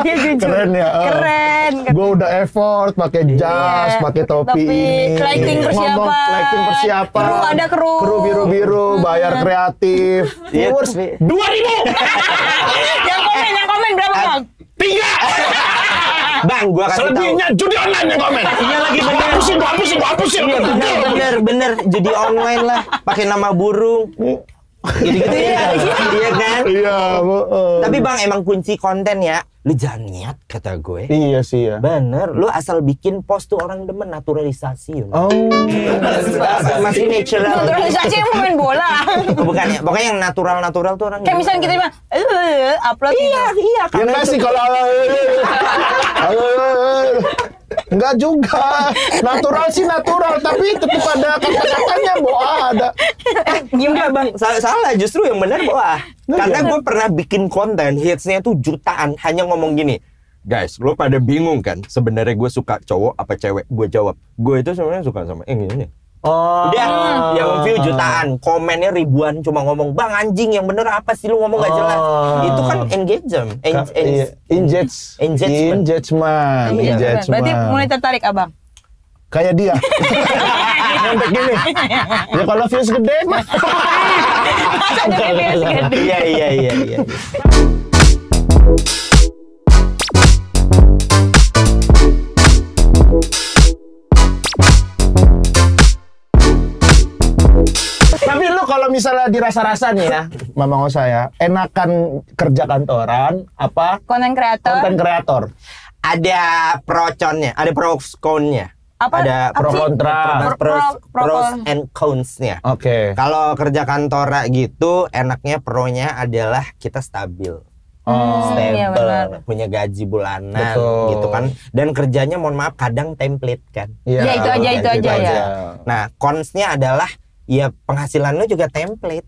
Dia jujur. Keren ya. Keren. Gue udah effort pakai jas, pakai topi ini. Lighting persiapan. Ngomong lighting persiapan. Kru, ada kru. Kru biru-biru, bayar kreatif. Viewers 2.000. Yang komen berapa, Bang? 3. Bang, gua kasih tahu. Selebihnya judi online yang komen. Iya lagi bener. Gua hapusin. Bener judi online lah, pakai nama burung. Gitu-gitu ya. Iya kan? Iya, Tapi Bang emang kunci konten ya, lu jangan niat kata gue. Iya sih ya. Bener, lu asal bikin post tuh orang demen, naturalisasi. Oh. Masih natural. Naturalisasi yang mau main bola. Bukan ya, pokoknya yang natural tuh orang. Kayak misalnya kita bilang, upload gitu. Iya, Ya karena enggak sih kalau enggak juga. Natural sih natural, tapi tetap ada kata-katanya ada. gimana Bang? Salah justru yang benar Boah. Karena gue pernah bikin konten hitsnya tuh jutaan hanya ngomong gini. Guys, lo pada bingung kan? Sebenarnya gue suka cowok apa cewek? Gue jawab, gue itu sebenarnya suka sama yang ini. Oh. Udah, yang view jutaan, komennya ribuan, cuma ngomong, bang anjing yang bener apa sih lu ngomong gak jelas. Itu kan engagement. Engagement. Engagement. Iya, berarti mulai tertarik, Abang. Kayak dia. Nyontek gini. Ya kalau views gede mah. Masa ada views gede? Iya. Tapi lu kalau misalnya dirasa-rasa nih ya, Mamang Osa ya, enakan kerja kantoran apa Konten kreator. konten kreator? Ada pro-connya, ada pro-con-nya. Apa? Ada Apa sih? pros and cons-nya. Oke. Kalau kerja kantoran gitu, enaknya pro-nya adalah kita stabil. Iya benar. Stable, punya gaji bulanan Betul. gitu kan. Dan kerjanya mohon maaf kadang template kan. Ya, itu aja ya. Nah, cons-nya adalah ya penghasilan lu juga template.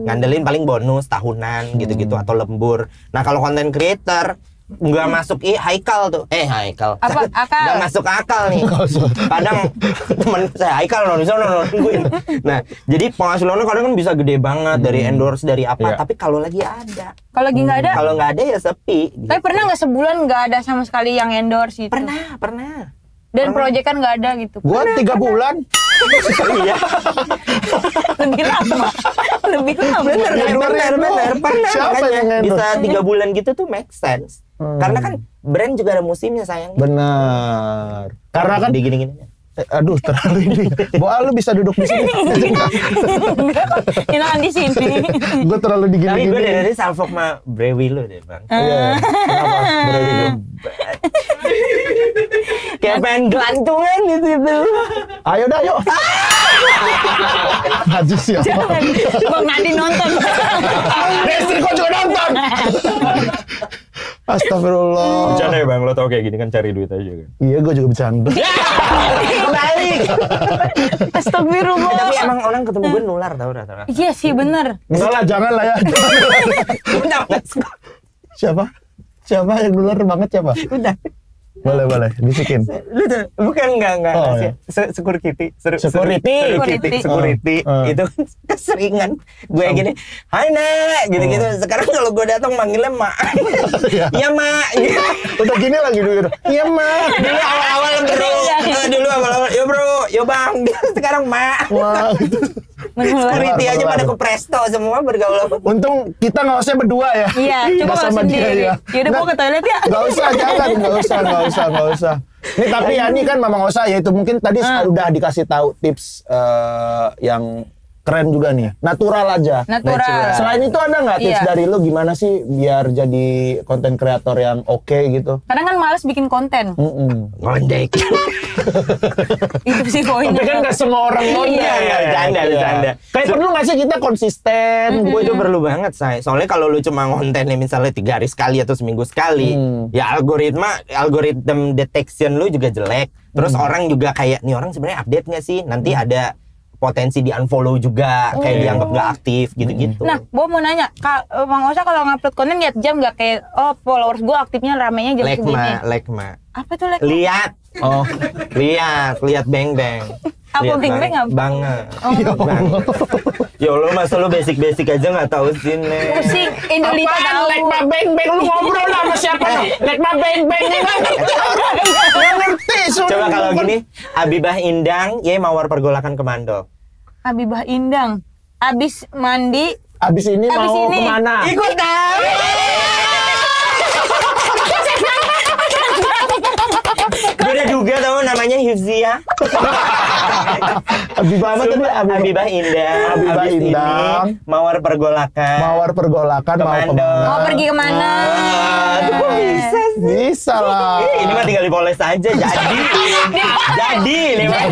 Ngandelin paling bonus tahunan gitu-gitu atau lembur. Nah, kalau content creator nggak masuk Haikal tuh. Haikal. Apa? Akal? Nggak masuk akal nih. Kadang teman saya Haikal nonton. Nah, jadi penghasilannya kadang kan bisa gede banget dari endorse dari apa. Iya. Tapi kalau lagi ada, Kalau lagi nggak ada. kalau nggak ada ya sepi. Gitu. Tapi pernah nggak sebulan nggak ada sama sekali yang endorse gitu? Pernah. Dan proyek kan nggak ada gitu. Gua 3 bulan. Iya. Lebih lama. Lebih lama. Bener. Pernah. Siapa Makanya yang endorse? bisa 3 bulan gitu tuh make sense. Karena kan brand juga ada musimnya sayang. Benar. Karena kan digini-gini. aduh terlalu ini. Boa lu bisa duduk di sini. Enakan di sini. Gue terlalu Tapi gue digini-gini. dari salfok sama Brewi lu deh bang. Iya. Kenapa? Berarti gue. Kayak pengen gelantungan gitu. Ayo dah yuk. Najis ya. Jangan. Bang Nadi nonton. Istri kok juga nonton. Astagfirullah. Bercanda ya bang, lo tau kayak gini kan cari duit aja kan. Iya, gue juga bercanda. Balik. Astagfirullah. Tapi emang orang ketemu gue nular tau rata-rata. Iya sih bener. Enggak lah, jangan lah ya. Udah. Siapa? Siapa yang nular banget siapa? Udah. Boleh, bisikin. Lu tuh, bukan enggak Oh, sih. Security. Security. Itu kan keseringan gue gini, "Hai Nek," gitu-gitu. Sekarang kalau gue datang manggilnya Mak. Iya Mak. Gitu. Udah gini lagi dulu. Iya, Mak. Dulu awal-awal bro. Dulu awal-awal, "Yo bro, yo bang." Sekarang Mak. Wah. Security aja Keluar. pada ke Presto semua bergaul. Untung kita nggak usah berdua ya. Iya, coba Nggak kalau sama dia sendiri. ya. Yaudah gua ke toilet ya. Nggak usah, jangan. Nggak usah. Nih tapi ya ini kan Mamang Osa ya itu mungkin tadi udah dikasih tahu tips yang keren juga nih. Natural aja. Natural. Selain itu ada nggak tips Iya. dari lu gimana sih biar jadi konten kreator yang oke gitu? Kadang kan males bikin konten. Ngondek. Itu sih poinnya. Tapi kan nggak semua orang ngondek. Iya, bercanda. Kayak perlu nggak sih kita konsisten? Gue itu perlu banget say. Soalnya kalau lu cuma kontennya misalnya 3 hari sekali atau seminggu sekali, ya algoritma detection lu juga jelek. Terus orang juga kayak nih orang sebenarnya update nggak sih? Nanti ada potensi di unfollow juga, kayak dianggap nggak aktif gitu-gitu. Nah, gue mau nanya, Bang Osa kalau ngupload konten lihat jam nggak kayak followers gue aktifnya ramenya jam segini. Lekma. Apa tuh like? Lihat. Lihat beng-beng. Apa Lihat beng-beng apa? Banget. Banget. Ya Allah, masa lu basic-basic aja nggak tahu sih, Nek. Pusing, Indolita tahu. Lekma beng-beng lu ngobrol sama siapa nih? Lekma beng-beng ini kan nggak ngerti. Coba kalau gini, Abibah Indang, ya mawar pergolakan Kemando. Habibah Indang. Abis mandi. Abis ini Abis mau ini. kemana? Ikut tahu. Gue udah juga tahu namanya Hifzia. Abibah apa tadi? Abibah Indang. Abibah Abis ini, Indang. Mawar pergolakan. Mawar pergolakan mau Kemando. kemana? Mau pergi kemana? Aduh, kok bisa sih? Bisa lah. Ini mah tinggal dipoles aja. Jadi nih mah.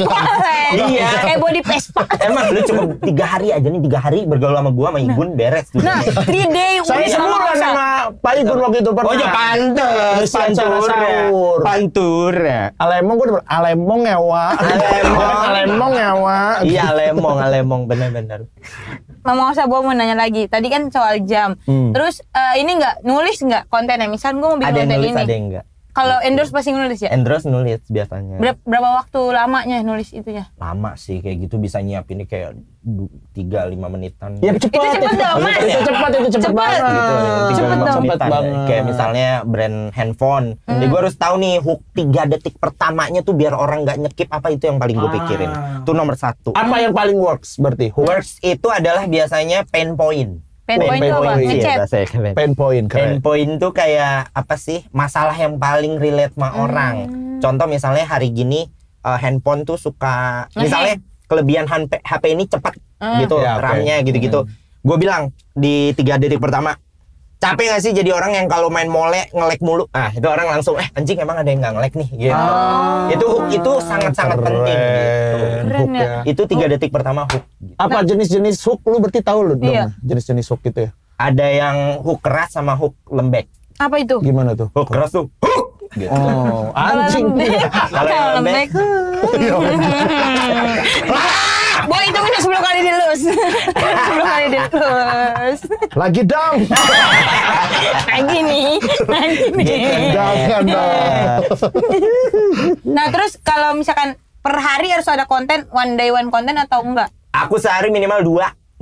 Iya. Kayak body Vespa. Emang lu cuma 3 hari aja nih, 3 hari bergaul sama gua sama Igun beres tuh. Nah, 3 day Saya week sebulan sama Pak Igun waktu itu pernah. Oh ya pantes, Ngisi acara sahur. Pantura. Alemong gue Alemong ngewa. Alemong ngewa. Iya Alemong bener-bener. Mama Osa, gue mau nanya lagi. Tadi kan soal jam. Terus ini nggak nulis nggak kontennya? Misalnya gue mau bikin Ada yang konten nulis, ini. ada yang enggak. Kalau endorse pasti nulis ya? Endorse nulis biasanya. Berapa waktu lamanya nulis itunya? Lama sih kayak gitu, bisa nyiapin kayak 3-5 menitan. Ya cepat. Itu cepet dong, Mas. Itu cepet banget. Gitu, 3-5 Cepet dong. menitan. banget. Kayak misalnya brand handphone. Jadi gue harus tahu nih hook 3 detik pertamanya tuh biar orang nggak nyekip, apa itu yang paling gue pikirin. Itu nomor 1. Apa yang paling works berarti? Works itu adalah biasanya pain point. Pain point itu apa? Iya, Ngechat. bahasa keren. Pain point Pain keren. point tuh kayak apa sih? Masalah yang paling relate sama orang. Contoh misalnya hari gini handphone tuh suka misalnya kelebihan HP ini cepat gitu, Ya, oke. RAM-nya gitu-gitu. Gue bilang di 3 detik pertama, capek gak sih jadi orang yang kalau main mole nge-lag mulu? Ah, itu orang langsung anjing emang ada yang nggak nge-lag nih gitu. Itu sangat-sangat penting gitu. Keren ya. Itu 3 detik pertama hook. Gitu. Apa jenis-jenis hook lu berarti tahu lu dong? Iya. Jenis-jenis hook gitu ya. Ada yang hook keras sama hook lembek. Apa itu? Gimana tuh? Hook keras tuh hook gitu. Oh, anjing. Kalau yang lembek, Boy itu udah 10 kali dilus. 10 kali dilus. Lagi dong. Lagi nih. Jangan dong. Nah terus kalau misalkan per hari harus ada konten, one day one konten atau enggak? aku sehari minimal 2.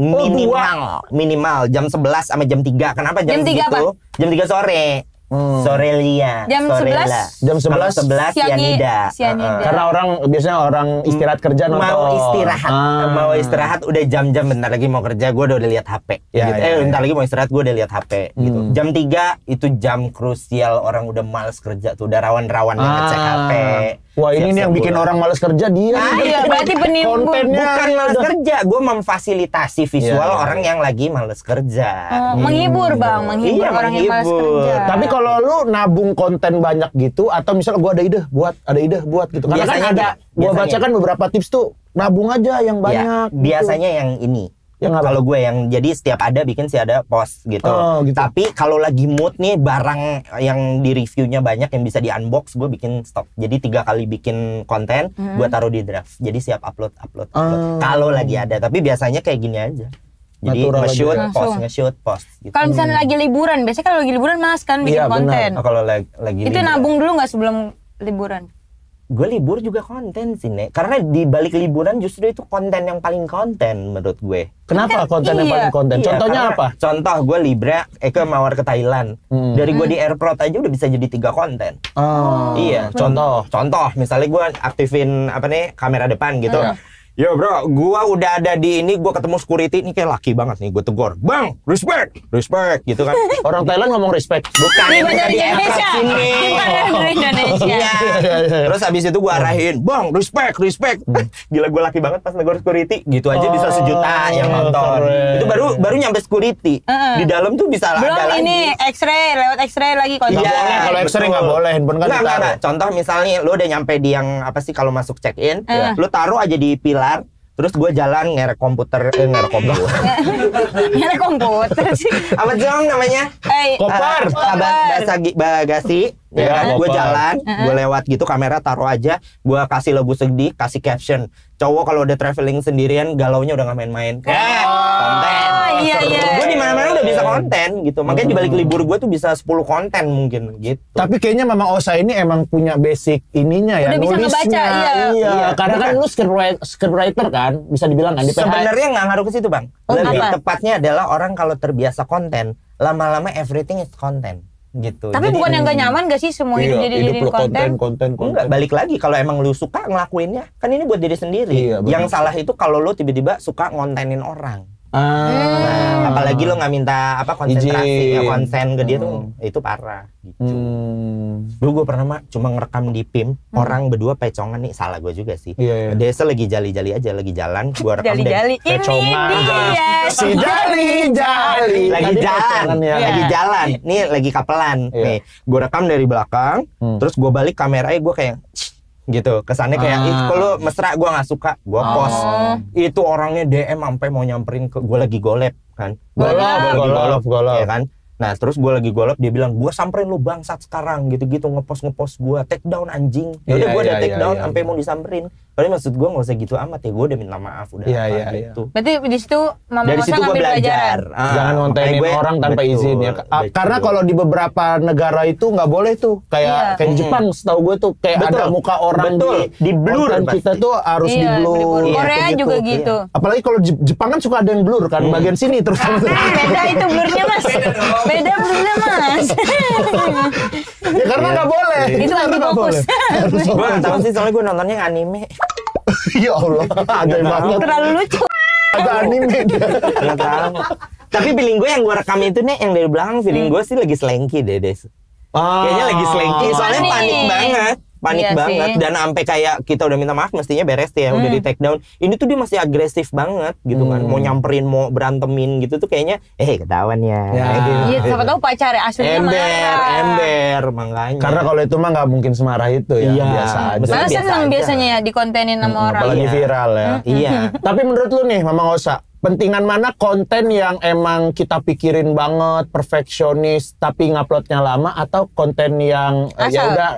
Minimal jam 11 sama jam 3. Kenapa jam Jam 3 segitu? apa? Jam 3 sore. Sore Lia. Jam sore 11? Lia. Jam 11 11 Sianida. Sianida. Karena biasanya orang istirahat kerja nonton. Mau istirahat udah jam-jam bentar lagi mau kerja gue udah lihat HP Ya, gitu. ya, Bentar lagi mau istirahat gue udah lihat HP gitu. Jam 3 itu jam krusial, orang udah males kerja tuh, udah rawan-rawan ngecek HP. Wah, ini nih yang bikin orang males kerja dia. Iya, berarti penimbun. Kontennya Bukan males kerja, gue memfasilitasi visual Iya, iya. orang yang lagi males kerja. Menghibur bang, menghibur Iya, orang yang malas menghibur. kerja. Tapi kalau lu nabung konten banyak gitu, atau misal gua ada ide buat gitu. Karena Biasanya kan ada, gitu, gua biasanya. baca kan beberapa tips tuh nabung aja yang Ya, banyak. gitu. biasanya yang ini. Yang apa? Kalau gue yang jadi setiap ada bikin sih ada post gitu. Oh, gitu. Tapi kalau lagi mood nih barang yang di reviewnya banyak yang bisa di unbox, gue bikin stok. Jadi 3 kali bikin konten, gue taruh di draft. Jadi siap upload. Kalau lagi ada. Tapi biasanya kayak gini aja. Jadi Natural nge-shoot, aja. post, Langsung. nge-shoot, post. Gitu. Kalau misalnya lagi liburan, biasanya kalau lagi liburan mas kan bikin Iya, benar. konten. Oh, kalau lagi Itu libur. nabung dulu nggak sebelum liburan? Gue libur juga konten sih, Nek. Karena di balik liburan justru itu konten yang paling konten menurut gue. Kenapa konten yang Iya. paling konten? Iya, Contohnya karena apa? Contoh gue Libra, Eke mawar ke Thailand. Dari gue di airport aja udah bisa jadi 3 konten. Oh, Iya, contoh misalnya gue aktifin apa nih kamera depan gitu. Yo bro, gua udah ada di ini, gua ketemu security, ini kayak laki banget nih, gue tegur, bang, respect gitu kan. Orang Thailand ngomong respect. Bukan Di yang Bandara di airport Indonesia. sini. Di Bandara Indonesia. Iya. Terus habis itu gua arahin, bang, respect. Gila gue laki banget pas negor security, gitu aja bisa 1 juta yang nonton. keren. Itu baru nyampe security. Di dalam tuh bisa Belum ada ini lagi. X-ray, lewat X-ray lagi konten. Iya. Boleh, kalau X-ray betul. nggak boleh, handphone kan Enggak. ditaruh. Contoh misalnya lu udah nyampe di yang apa sih kalau masuk check in, lu taruh aja di pilar, terus gue jalan ngerek komputer. Nyala komputer sih. Apa dong namanya? Kopar. Bagasi. Iya, Ya kan? Gue kopar. jalan, gue lewat gitu, kamera taruh aja, gue kasih logo sedih, kasih caption. Cowok kalau udah traveling sendirian, galaunya udah nggak main-main. Konten. Iya. Gue di mana-mana udah bisa konten gitu. Makanya di balik libur gue tuh bisa 10 konten mungkin gitu. Tapi kayaknya Mama Osa ini emang punya basic ininya ya, Udah bisa nulisnya. ngebaca, iya. Karena kan lu scriptwriter kan, bisa dibilang kan di PH. Sebenarnya nggak ngaruh ke situ bang. Lebih apa? tepatnya adalah orang kalau terbiasa konten, lama-lama everything is content gitu. Tapi Jadi, bukan yang gak nyaman gak sih semua itu jadi hidup lu konten? konten. Enggak, balik lagi kalau emang lu suka ngelakuinnya, kan ini buat diri sendiri. Iya, benar. Yang salah itu kalau lu tiba-tiba suka ngontenin orang. Nah, apalagi lu nggak minta apa konsentrasi, Izin. konsen ke dia tuh, itu parah. Gitu. Dulu gue pernah cuma ngerekam di PIM, orang berdua pecongan nih, salah gue juga sih. Iya. Desa lagi jali-jali aja, lagi jalan, gue rekam Jali-jali. Ini Pecongan. dia. Si jali. lagi Tadi jalan, pacaran ya. lagi jalan, nih lagi kapelan, Iya. nih gue rekam dari belakang, terus gue balik kameranya gue kayak gitu, kesannya kayak ih kalau mesra gue nggak suka, gue post, itu orangnya DM sampai mau nyamperin ke gue lagi golep kan, Golop. ya kan. Nah terus gue lagi golep, dia bilang gue samperin lu bangsat sekarang gitu-gitu, ngepost gue take down anjing. Ya udah Iya, gue udah iya, take iya, down iya. sampai mau disamperin. Padahal maksud gue nggak usah gitu amat ya, gue udah minta maaf udah Iya, apa iya, gitu. Berarti di situ Mama Dari Osa situ gue ngambil belajar. pelajaran. Jangan ngontenin orang tanpa izin ya. Karena kalau di beberapa negara itu nggak boleh tuh. Kayak di Jepang setahu gue tuh kayak Betul. ada muka orang Betul. Di blur konten pasti. kita tuh harus Iya, di blur. di-blur. Iya, Korea gitu. juga gitu. Apalagi kalau Jepang kan suka ada yang blur kan bagian sini terus. Beda itu blurnya Mas. Beda blurnya Mas. Ya karena nggak boleh. Itu karena nggak anti-fokus. boleh. Gue nggak tahu sih soalnya gue nontonnya anime. Ya Allah, ada banget. Terlalu lucu. Ada anime dia. Nggak tahu. Tapi feeling gue yang gue rekam itu nih yang dari belakang feeling gue sih lagi slanky deh Des. Kayaknya lagi slanky soalnya Panik. panik banget. Panik Iya banget sih. dan sampai kayak kita udah minta maaf mestinya beres ya udah di take down. Ini tuh dia masih agresif banget gitu kan. Mau nyamperin, mau berantemin gitu tuh kayaknya ketahuan ya. Gitu. Iya, siapa tahu pacar ya aslinya Ember makanya. Karena kalau itu mah nggak mungkin semarah itu ya, Iya. biasa aja. Maksudnya Malah biasa seneng aja. biasanya ya dikontenin sama orang. Apalagi Iya. viral ya. Iya. Tapi menurut lu nih, Mama Osa, pentingan mana konten yang emang kita pikirin banget, perfeksionis, tapi nguploadnya lama, atau konten yang ya Asal. udah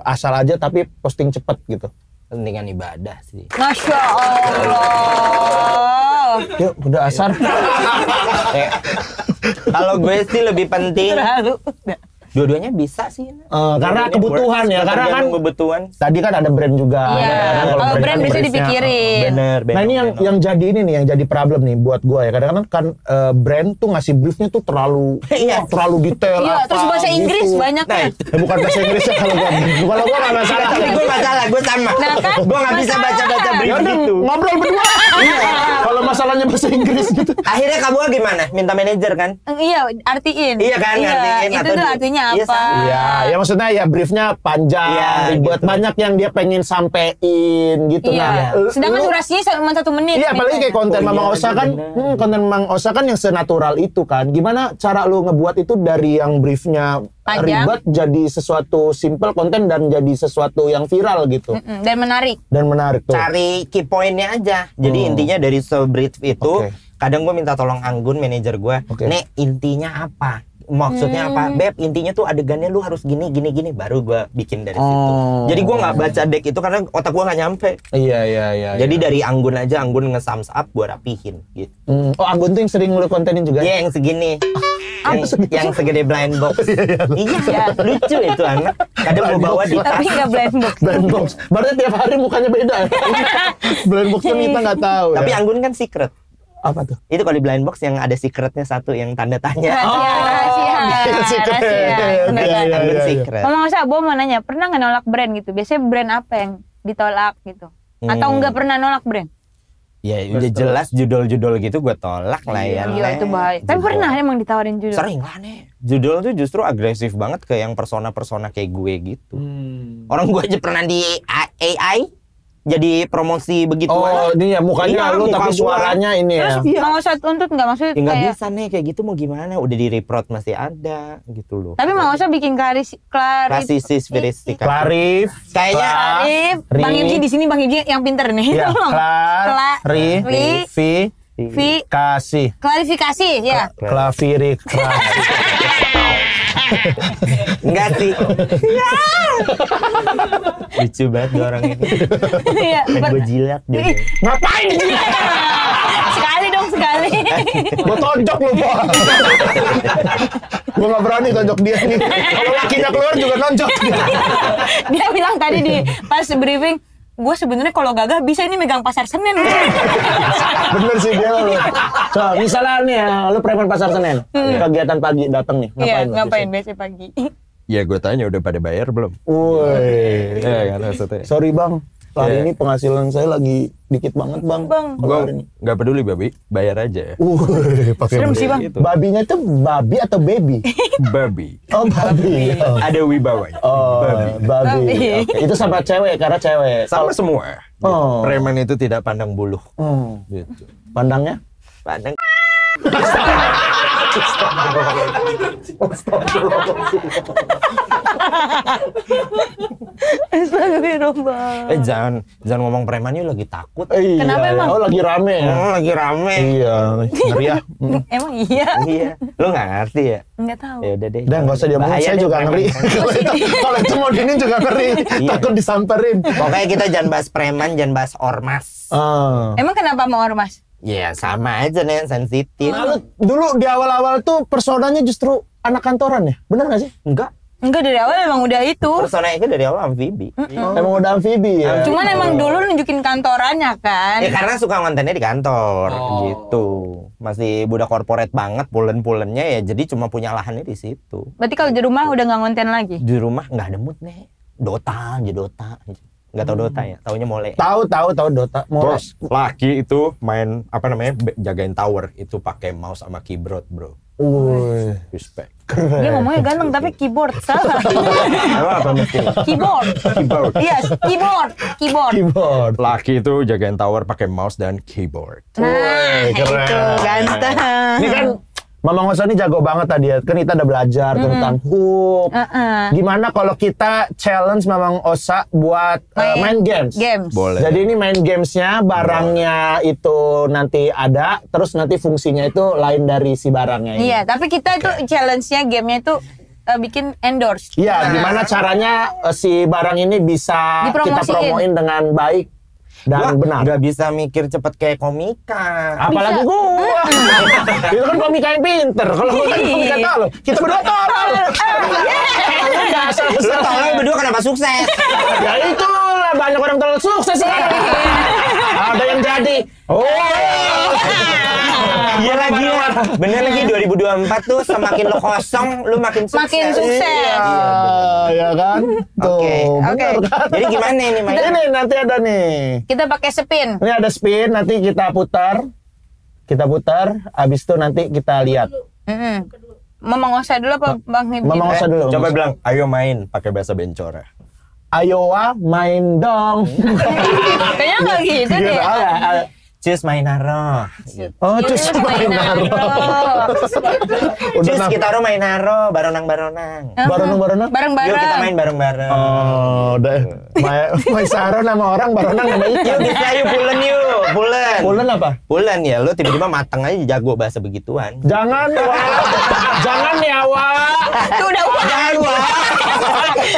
asal aja tapi posting cepet gitu? Pentingan ibadah sih. Masya Allah. Yuk, udah asar. Kalau gue sih lebih penting Terlalu. dua-duanya bisa sih. Karena kebutuhan ya, karena kan kebutuhan. tadi kan ada brand juga. Iya. ada kan, Kalau brand kan bisa briefnya. dipikirin. Bener. Nah ini yang jadi ini nih, yang jadi problem nih buat gue ya. Kadang-kadang kan brand tuh ngasih briefnya tuh terlalu Iya. terlalu detail. Iya, apa, terus bahasa Inggris gitu. banyaknya. Bukan bahasa Inggris ya kalau gue nggak masalah. Tapi gue nggak salah, gue sama. Nah, kan? Gue nggak bisa baca-baca brief Ya udah gitu. ngobrol berdua. Kalau masalahnya bahasa Inggris gitu. Akhirnya kamu gimana? Minta manajer kan? Iya, artiin. Iya kan, artiin Itu atau tuh di- artinya Iya, apa? sama. Ya maksudnya ya briefnya panjang, Iya, ribet, gitu. banyak yang dia pengen sampein gitu. Iya. Nah, Sedangkan lu- durasinya cuma 1 menit. Iya, apalagi kayak konten Oh, Mamang iya, Osa kan, bener. konten Mamang Osa kan yang senatural itu kan. Gimana cara lu ngebuat itu dari yang briefnya Panjang. ribet jadi sesuatu simple konten dan jadi sesuatu yang viral gitu Dan menarik. dan menarik tuh. Cari key point-nya aja. Jadi intinya dari brief itu, Oke. kadang gue minta tolong Anggun, manajer gue. Oke. Nek, intinya apa? Maksudnya apa? Beb, intinya tuh adegannya lu harus gini, baru gue bikin dari situ. Jadi gue nggak baca deck itu karena otak gue nggak nyampe. Iya. Jadi dari Anggun aja, Anggun nge-thumbs up, gue rapihin gitu. Oh, Anggun tuh yang sering lu kontenin juga. Dia yang segini. yang segede blind box. Iya, lucu itu anak. Kadang mau bawa di tas. Tapi nggak blind box. Blind box. Berarti tiap hari mukanya beda ya. Blind boxnya kita nggak tahu Tapi ya. Anggun kan secret. Apa tuh? Itu kalau di blind box yang ada secretnya satu yang tanda tanya. Rahasia. Iya, Anggun iya. secret. Mama Osa, gue mau nanya, pernah nggak nolak brand gitu? Biasanya brand apa yang ditolak gitu? Atau nggak pernah nolak brand? Ya udah jelas judul-judul gitu gue tolak lah ya. Iya, itu bahaya. Tapi pernah emang ditawarin judul? Sering lah nih. Judul tuh justru agresif banget ke yang persona-persona kayak gue gitu. Orang gue aja pernah di AI jadi promosi begitu. Oh, ini ya mukanya Iya, lu muka tapi gua. suaranya ini ya. Terus Mama Osa tuntut nggak? Maksudnya Ya nggak kayak... bisa nih kayak gitu mau gimana? Udah di reprot masih ada gitu loh. Tapi Mama Osa bikin Klarisis verifikasi. Clarif. Kayaknya Arif, Bang Ibji di sini Bang Ibji yang pinter nih. Ya, Tolong. kasih. Klarifikasi ya. Klavirik. enggak sih. Lucu banget dua orang ini. Iya. Gue jilat deh. Ngapain di sini? Sekali dong sekali. Gua tonjok lu, Pak. Gua nggak berani tonjok dia nih. Kalau lakinya keluar juga nonjok. Dia bilang tadi di pas briefing, gue sebenarnya kalau gagah bisa ini megang pasar Senen. Bener sih dia lu. So, misalnya nih ya, lu preman pasar Senen. Kegiatan pagi datang nih. Iya, lu ngapain biasanya? biasa pagi. Ya gue tanya udah pada bayar belum? Woi. Ya kan maksudnya. Sorry Bang, hari Iya. ini penghasilan saya lagi dikit banget Bang. Bang. Kalau hari ini. Gue nggak peduli babi, bayar aja. Pakai Serem sih, Bang. Gitu. Babinya tuh babi atau baby? Babi. Oh babi. Oh, Ada wibawanya. babi. Babi. Oke. Itu sama cewek karena cewek. Sama semua. Oh. Preman itu tidak pandang bulu. Gitu. Pandangnya? Pandang Astagfirullah. Jangan ngomong preman yuk, lagi takut. Iya, Kenapa emang? Oh lagi rame ya? Lagi rame. Iya, ngeri ya. Emang iya? Iya. Lu nggak ngerti ya? Enggak tahu. Ya udah deh. Udah nggak usah diomongin, Bahaya saya deh juga preman. ngeri. Kalau itu mau dinin juga ngeri, Iya. takut disamperin. Pokoknya kita jangan bahas preman, jangan bahas ormas. Emang kenapa mau ormas? Ya sama aja nih, sensitif. Nah, lu dulu di awal-awal tuh personanya justru anak kantoran ya? Bener gak sih? Enggak. Enggak, dari awal emang udah itu. Persona itu dari awal amfibi. Emang udah amfibi ya? Cuman emang dulu nunjukin kantorannya kan. Ya karena suka kontennya di kantor gitu. Masih budak korporat banget, pulen-pulennya ya, jadi cuma punya lahannya di situ. Berarti kalau di rumah udah nggak konten lagi? Di rumah nggak ada mood nih. Dota aja Dota. Nggak tahu Dota ya, taunya mole. Tahu Dota. Terus laki itu main apa namanya jagain tower itu pakai mouse sama keyboard bro. Wih. Respect. Dia ngomongnya ganteng tapi keyboard salah. Emang apa mesti? Keyboard. Keyboard. Iya, keyboard. Keyboard. Laki itu jagain tower pakai mouse dan keyboard. Nah, keren. itu ganteng. Ini kan Mama Ngosa ini jago banget tadi ya. Kan kita udah belajar tentang hook. Gimana kalau kita challenge Mama Ngosa buat main games? Boleh. Jadi ini main gamesnya, barangnya itu nanti ada, terus nanti fungsinya itu lain dari si barangnya ini. Iya, tapi kita itu challenge-nya gamenya itu bikin endorse. Iya, gimana caranya si barang ini bisa kita Dipromosiin. promoin dengan baik dan benar. Nggak bisa mikir cepet kayak komika. Apalagi gua. Itu kan komika yang pinter. Kalau gua kan komika tolol. Kita berdua tolol. Enggak Lu tolong berdua kenapa sukses? Ya itulah banyak orang tolol sukses sekarang. Ada yang jadi. Oh. Iya lagi ya. Bener lagi 2024 tuh semakin lu kosong, lu makin sukses. Makin sukses. Ya kan? Tuh. Oke. bener kan? Jadi gimana ini Maya? Ini nanti ada nih. Kita pakai spin. Ini ada spin, nanti kita putar. Kita putar, habis itu nanti kita lihat. Mama Ngosa dulu apa Bang Hibin? Mama Ngosa dulu. Coba bilang, ayo main pakai bahasa Bencora. Ayowa main dong. Kayaknya nggak gitu deh. Cus main naro. Oh, cus main naro. Cus kita ro main naro, baronang-baronang. Baronang. Yuk kita Bareng-bareng. main bareng-bareng. Oh, udah. Main Saro nama orang, baronang nama Yuk ikan. bisa yuk pulen yuk, pulen. Pulen apa? Pulen ya, lu tiba-tiba mateng aja jago bahasa begituan. Jangan, Wak. Jangan ya, Wak. Itu udah Jangan wah.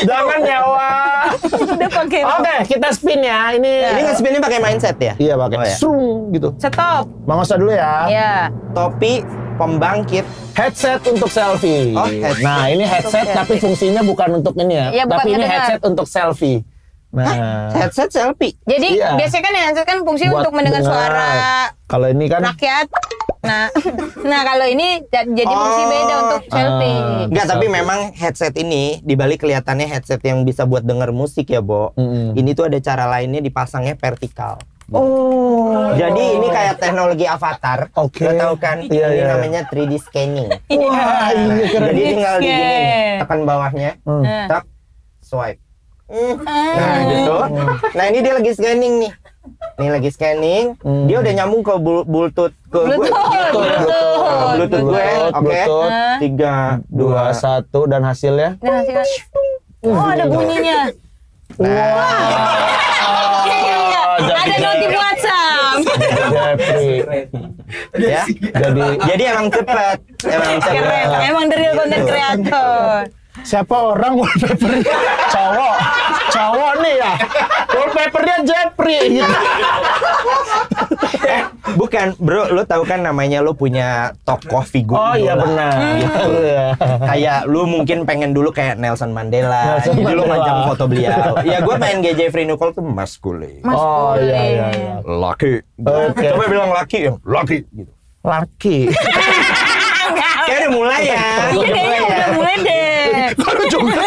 Jangan ya, Wak. udah pakai. Oke, kita spin ya. Ini Ini nge-spinnya pakai mindset ya? iya pakai. Oh, ya. Srung gitu. Stop. Bang Osa dulu ya. Ya. Topi pembangkit. Headset untuk selfie. Oh, headset. Nah, ini headset Untuk tapi selfie. fungsinya bukan untuk ini ya. Iya, bukan tapi ini ngedengar. headset untuk selfie. Nah, Headset selfie. Jadi Iya. biasanya kan headset kan fungsi buat untuk mendengar dengar. suara Kalau ini kan rakyat. Nah, nah kalau ini jadi fungsi beda untuk selfie. Enggak, tapi memang headset ini dibalik kelihatannya headset yang bisa buat denger musik ya, Bo. Ini tuh ada cara lainnya dipasangnya vertikal. oh. Jadi ini kayak teknologi avatar. Oke. Lo tahu kan? Iya, ini iya. namanya 3D scanning. Wah, ini keren. Jadi tinggal di gini nih, Scan. tekan bawahnya, Nah. tak swipe. Nah, gitu. Nah, ini dia lagi scanning nih. Nih lagi scanning, dia udah nyambung ke Bluetooth ke gue. Bluetooth gue. Oke. Bluetooth. 3 2 1 dan hasilnya. Nah, hasilnya. Oh, ada bunyinya. Ada notif WhatsApp. Jeffrey. ya. Jadi emang cepet. Keren. Emang the real content creator. Siapa orang wallpapernya? Cowok nih ya. Wallpapernya Jeffrey gitu. Bukan, bro, lo tahu kan namanya lo punya tokoh figur. Oh iya idola. benar. Iya. Kayak lu mungkin pengen dulu kayak Nelson Mandela. Nelson Jadi lu Mandela. ngajak foto beliau. Ya gue pengen kayak Jeffrey Nicole tuh maskulin. Oh iya. Laki. Oke. Coba bilang laki yang laki gitu. Laki. Kayak udah mulai ya. Iya deh, udah mulai deh. Kalau juga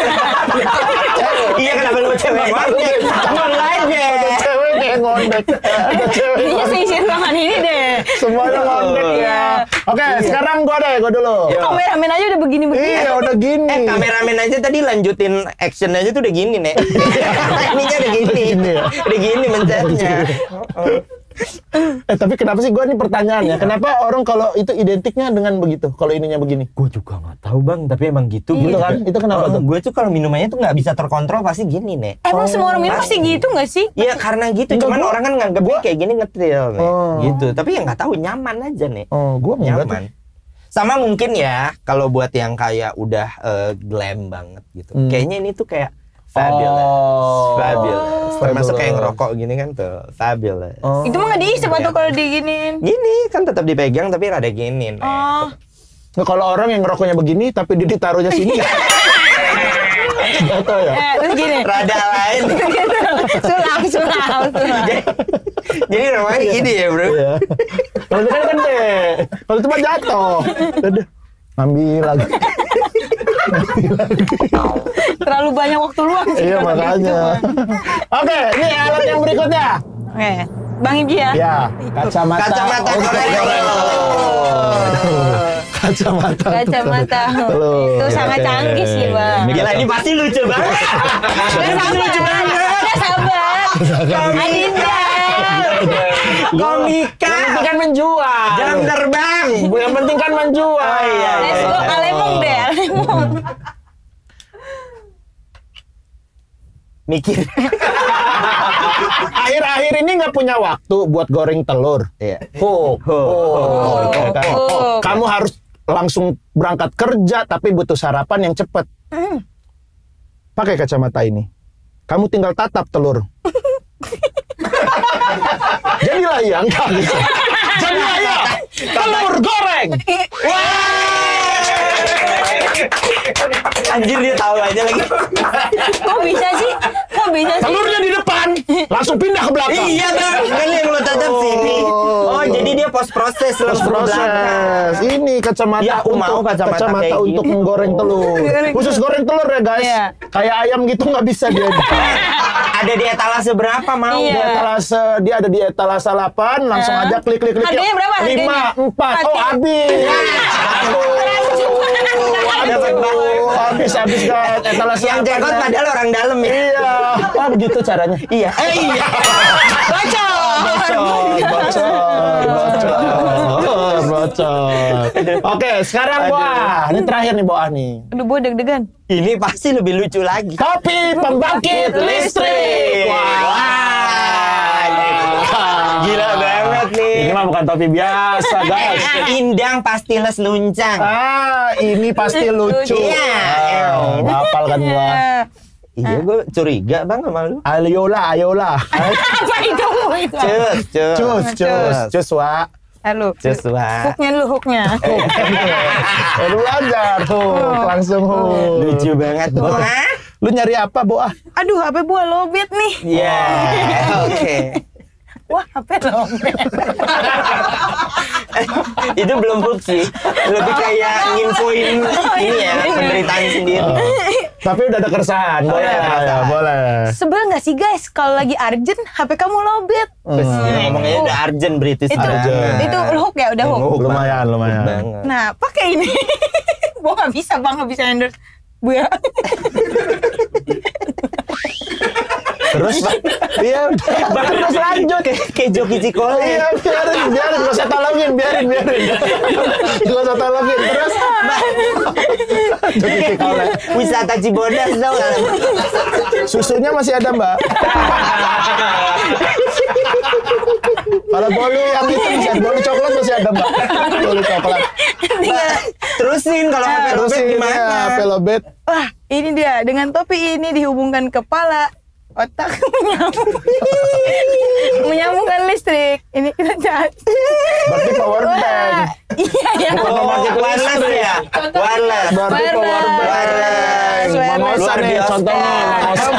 Iya, kenapa lu cewek ngondek? Mulai deh. cewek kayak ngondek. Ada cewek Iya sih ruangan ini deh. semuanya ngondek ya. Oke, sekarang gua dulu. Kameramen aja udah begini-begini. Iya, udah gini. Kameramen aja tadi lanjutin action aja tuh udah gini, Nek. Ininya udah gini. Gini ya? Udah gini mencetnya. Tapi kenapa sih gue ini pertanyaannya? Kenapa orang kalau itu identiknya dengan begitu? Kalau ininya begini? Gue juga nggak tahu bang, tapi emang gitu. Gitu kan? Itu kenapa tuh? Gue tuh kalau minumannya tuh nggak bisa terkontrol pasti gini nek. Emang semua orang minum pasti gitu nggak sih? Iya karena gitu. Enggak, Cuman gua- orang kan nganggepnya kayak gini ngetril nek. Oh. Gitu. Tapi ya nggak tahu nyaman aja nek. Oh, gue enggak tuh. Nyaman. Sama mungkin ya kalau buat yang kayak udah glam banget gitu. Kayaknya ini tuh kayak fabulous. Fabulous. Termasuk kayak ngerokok gini kan tuh fabulous. Itu mah nggak diisep atau kalau diginiin. Gini kan tetap dipegang tapi rada gini. Nek. Oh, Nah, kalau orang yang ngerokoknya begini tapi dia ditaruhnya sini. Jatuh ya. terus gini. Rada lain. Sulap. Jadi namanya gini ya bro. Iya. Kalau itu kan gede. Kalau itu mah jatuh. Udah. Ambil lagi. Terlalu banyak waktu luang sih. Iya kalau makanya. gitu mah. Oke, ini alat yang berikutnya. Oke, Bang Ibi ya. Ya, kacamata. Kacamata Oh, Kacamata. Kacamata. Telur. Itu sangat Oke. canggih sih, Bang. Gila ini pasti lucu banget. Udah sabar. Adinda. Komika. Yang penting kan menjual. Jam terbang. Yang penting kan menjual. Oh, iya. Let's go Alemong deh, Alemong. Mikir. Akhir-akhir ini nggak punya waktu buat goreng telur. Iya. Kamu harus langsung berangkat kerja tapi butuh sarapan yang cepat. Pakai kacamata ini. Kamu tinggal tatap telur. Jadilah yang Jadilah ya. Telur goreng. Anjir dia tahu aja lagi. Kok bisa sih? Telurnya di depan, langsung pindah ke belakang. Iya bang, kan yang lo tatap sini. Oh jadi dia post proses langsung ke belakang. Proses. Ini kacamata Ya, aku mau kacamata kayak untuk gini. menggoreng telur. Khusus goreng telur ya guys. Iya. Kayak ayam gitu nggak bisa dia. Ada di etalase berapa mau? Iya. Di etalase, dia ada di etalase 8, langsung aja klik. Harganya berapa? 5, 4. Oh, habis. Habis guys. Etalase Yang 8, cekot ya. padahal orang dalam ya. Iya. Oh, begitu caranya. Iya. Iya. Bocor. Oke, sekarang Boah. Ini terakhir nih Boah nih. Aduh, gue deg-degan. Ini pasti lebih lucu lagi. Kopi pembangkit listrik. Gila banget nih. Ini mah bukan topi biasa, guys. Indang pastiles luncang. Ini pasti lucu. Iya. Hafal kan gua. Iya, gue curiga bang sama lu. Ayola. Apa itu? Cus, Wak. Halo. Cus, Wak. Hooknya dulu, hooknya. Lu belajar tuh, langsung hook. Lucu banget, Boah. Lu nyari apa, Boah? Aduh, HP buah lobet nih. Iya, oke. Wah, HP lobet. Itu belum hook sih. Lebih kayak nginfoin ini ya, penderitaan sendiri. Tapi udah ada keresahan. Boleh, ya, boleh. Sebel nggak sih guys kalau lagi urgent HP kamu lobet? Terus ngomongnya udah urgent British Itu banget. itu hook ya, udah hook. Hook Lumayan. banget. Nah, pakai ini. Gua nggak bisa bang, nggak bisa endorse. Bu ya. Terus, iya udah. Terus lanjut. Kayak Joki Cikole. Iya, biarin, gak usah tolongin, biarin. Gak usah tolongin, terus. Joki Cikole. Wisata Cibodas tau gak? Susunya masih ada, Mbak. Kalau bolu yang itu bisa, bolu coklat masih ada, Mbak. Bolu coklat. Terusin kalau HP lobet Terusin gimana? ya, HP lobet. Wah, ini dia. Dengan topi ini dihubungkan kepala, otak menyambungkan listrik. Ini kita cari. Berarti power bank. Iya ya. Bukan pembangkit wireless listrik. ya? Wireless. Berarti power bank. Wireless. Mamosa Luar nih biasa. contohnya. Mamosa.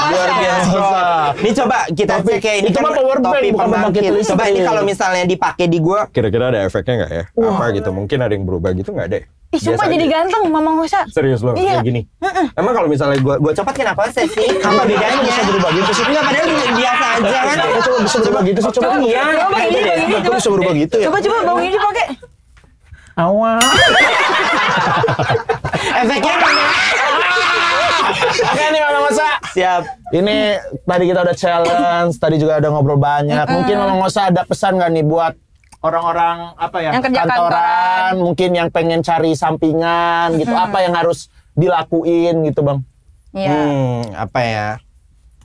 Luar biasa. Ini coba kita Topi. cek kayak ini Itu kan mah power bank, topi bukan pembangkit pembangkit. listrik. Coba ini kalau misalnya dipakai di gua, Kira-kira ada efeknya nggak ya? Apa gitu? Mungkin ada yang berubah gitu nggak deh? Ih, sumpah jadi ganteng Mama Ngosa. Serius loh, Iya. kayak gini. emang kalau misalnya gua copot kenapa sih? Apa bedanya? Bisa berubah gitu sih. Enggak, padahal biasa aja kan. Coba bisa berubah gitu sih, coba. Iya. Coba ini, Kok bisa berubah gitu ya? Coba Bang ini pakai. Awal. Efeknya Oke nih Mama Ngosa. Siap. Ini tadi kita udah challenge, tadi juga udah ngobrol banyak. Mungkin Mang Oza ada pesan nggak nih buat orang-orang apa ya, Yang kerja kantoran, mungkin yang pengen cari sampingan gitu, apa yang harus dilakuin gitu Bang? Iya. Apa ya?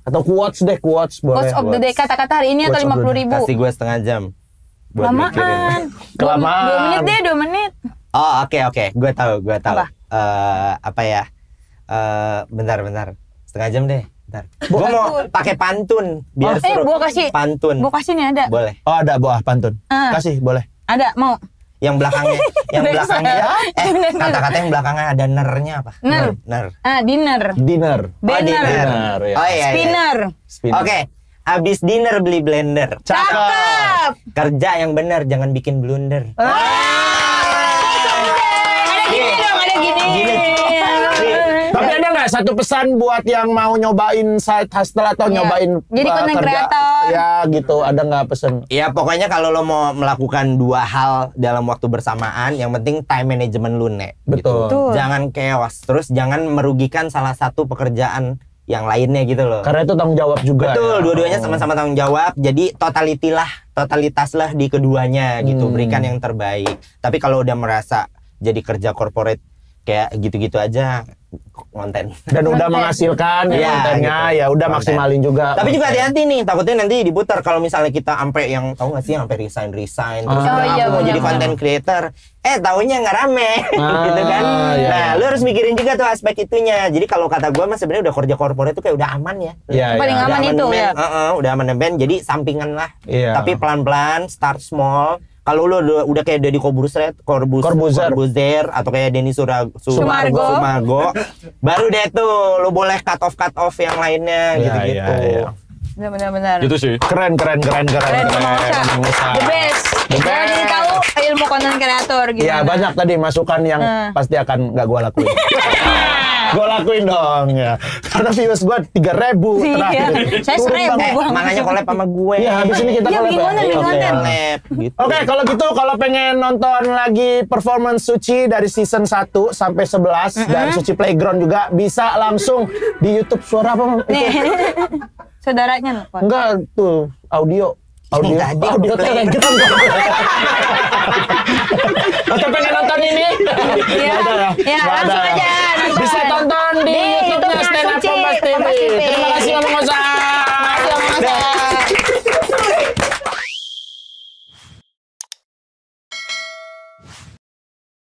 Atau quotes deh, quotes boleh. Quotes of the day, kata-kata hari ini atau Quotes of the 50.000? Kasih gue setengah jam. Buat mikirin. Kelamaan. Kelamaan. 2 menit deh, 2 menit. Oh, oke. Gue tahu. Apa? Apa ya? Bentar. Setengah jam deh. Bentar. Gue mau pakai pantun biar seru. gua kasih. Pantun. Gua kasih nih ada. Boleh. Oh ada buah pantun. Kasih boleh. Ada, mau. Yang belakangnya, Bener. kata-kata yang belakangnya ada nernya apa? Ner. Dinner. Dinner. Banner. Dinner ya. Oh iya. Spinner. Spinner. Oke. Abis dinner beli blender. Cakep. Kerja yang bener, jangan bikin blunder. Ada gini dong, ada gini. Tapi ada nggak satu pesan buat yang mau nyobain side hustle atau Iya. nyobain Jadi content kerja? creator. Ya gitu, ada nggak pesan? Ya pokoknya kalau lo mau melakukan 2 hal dalam waktu bersamaan, yang penting time management lu, Nek. Betul. Betul. Jangan chaos, terus jangan merugikan salah satu pekerjaan yang lainnya gitu loh. Karena itu tanggung jawab juga. Betul, ya. dua-duanya sama-sama tanggung jawab. Jadi totalitas lah di keduanya gitu. Berikan yang terbaik. Tapi kalau udah merasa jadi kerja corporate kayak gitu-gitu aja, konten. Dan udah menghasilkan Iya, kontennya, gitu. ya udah Konten. maksimalin juga. Tapi juga hati-hati nih, takutnya nanti diputar kalau misalnya kita sampai yang tahu nggak sih sampai resign terus Oh, bilang, iya, aku mau benar, jadi benar. content creator, taunya nggak rame, gitu kan? iya, Nah, iya. lu harus mikirin juga tuh aspek itunya. Jadi kalau kata gue mas sebenarnya udah kerja corporate tuh kayak udah aman ya. Iya, Paling iya. aman itu ya. Udah amandemen. Jadi sampingan lah. Iya. Tapi pelan-pelan, start small. Kalau lu udah kayak Deddy Corbuzier atau kayak Denny Sumargo, baru deh tuh lu boleh cut off yang lainnya Iya, gitu-gitu. iya, iya. Benar-benar. Gitu sih. Keren. Keren, Bang Oza. The best. The Jangan best. jadi tahu ilmu konten kreator gitu. Iya banyak tadi masukan yang pasti akan nggak gue lakuin. Gue lakuin dong ya. Karena views gue 3.000 terakhir. Saya Turun 1.000 banget. Bang. Makanya collab sama gue. Iya habis ini kita Iya, collab bikin konten, bikin Oke. konten. Collab gitu. Oke, kalau gitu kalau pengen nonton lagi performance Suci dari season 1 sampai 11 dan Suci Playground juga bisa langsung di YouTube. Suara apa? Mam? Nih. Saudaranya nelfon. Enggak tuh audio Tadi Telegram. Atau pengen nonton ini? Iya. Nggak ada Ya, Nggak langsung ada. aja nonton. Bisa tonton di Di YouTube-nya YouTube-nya Stand Up Suci, Kompas TV. Kompas TV. Terima kasih Mang Oza.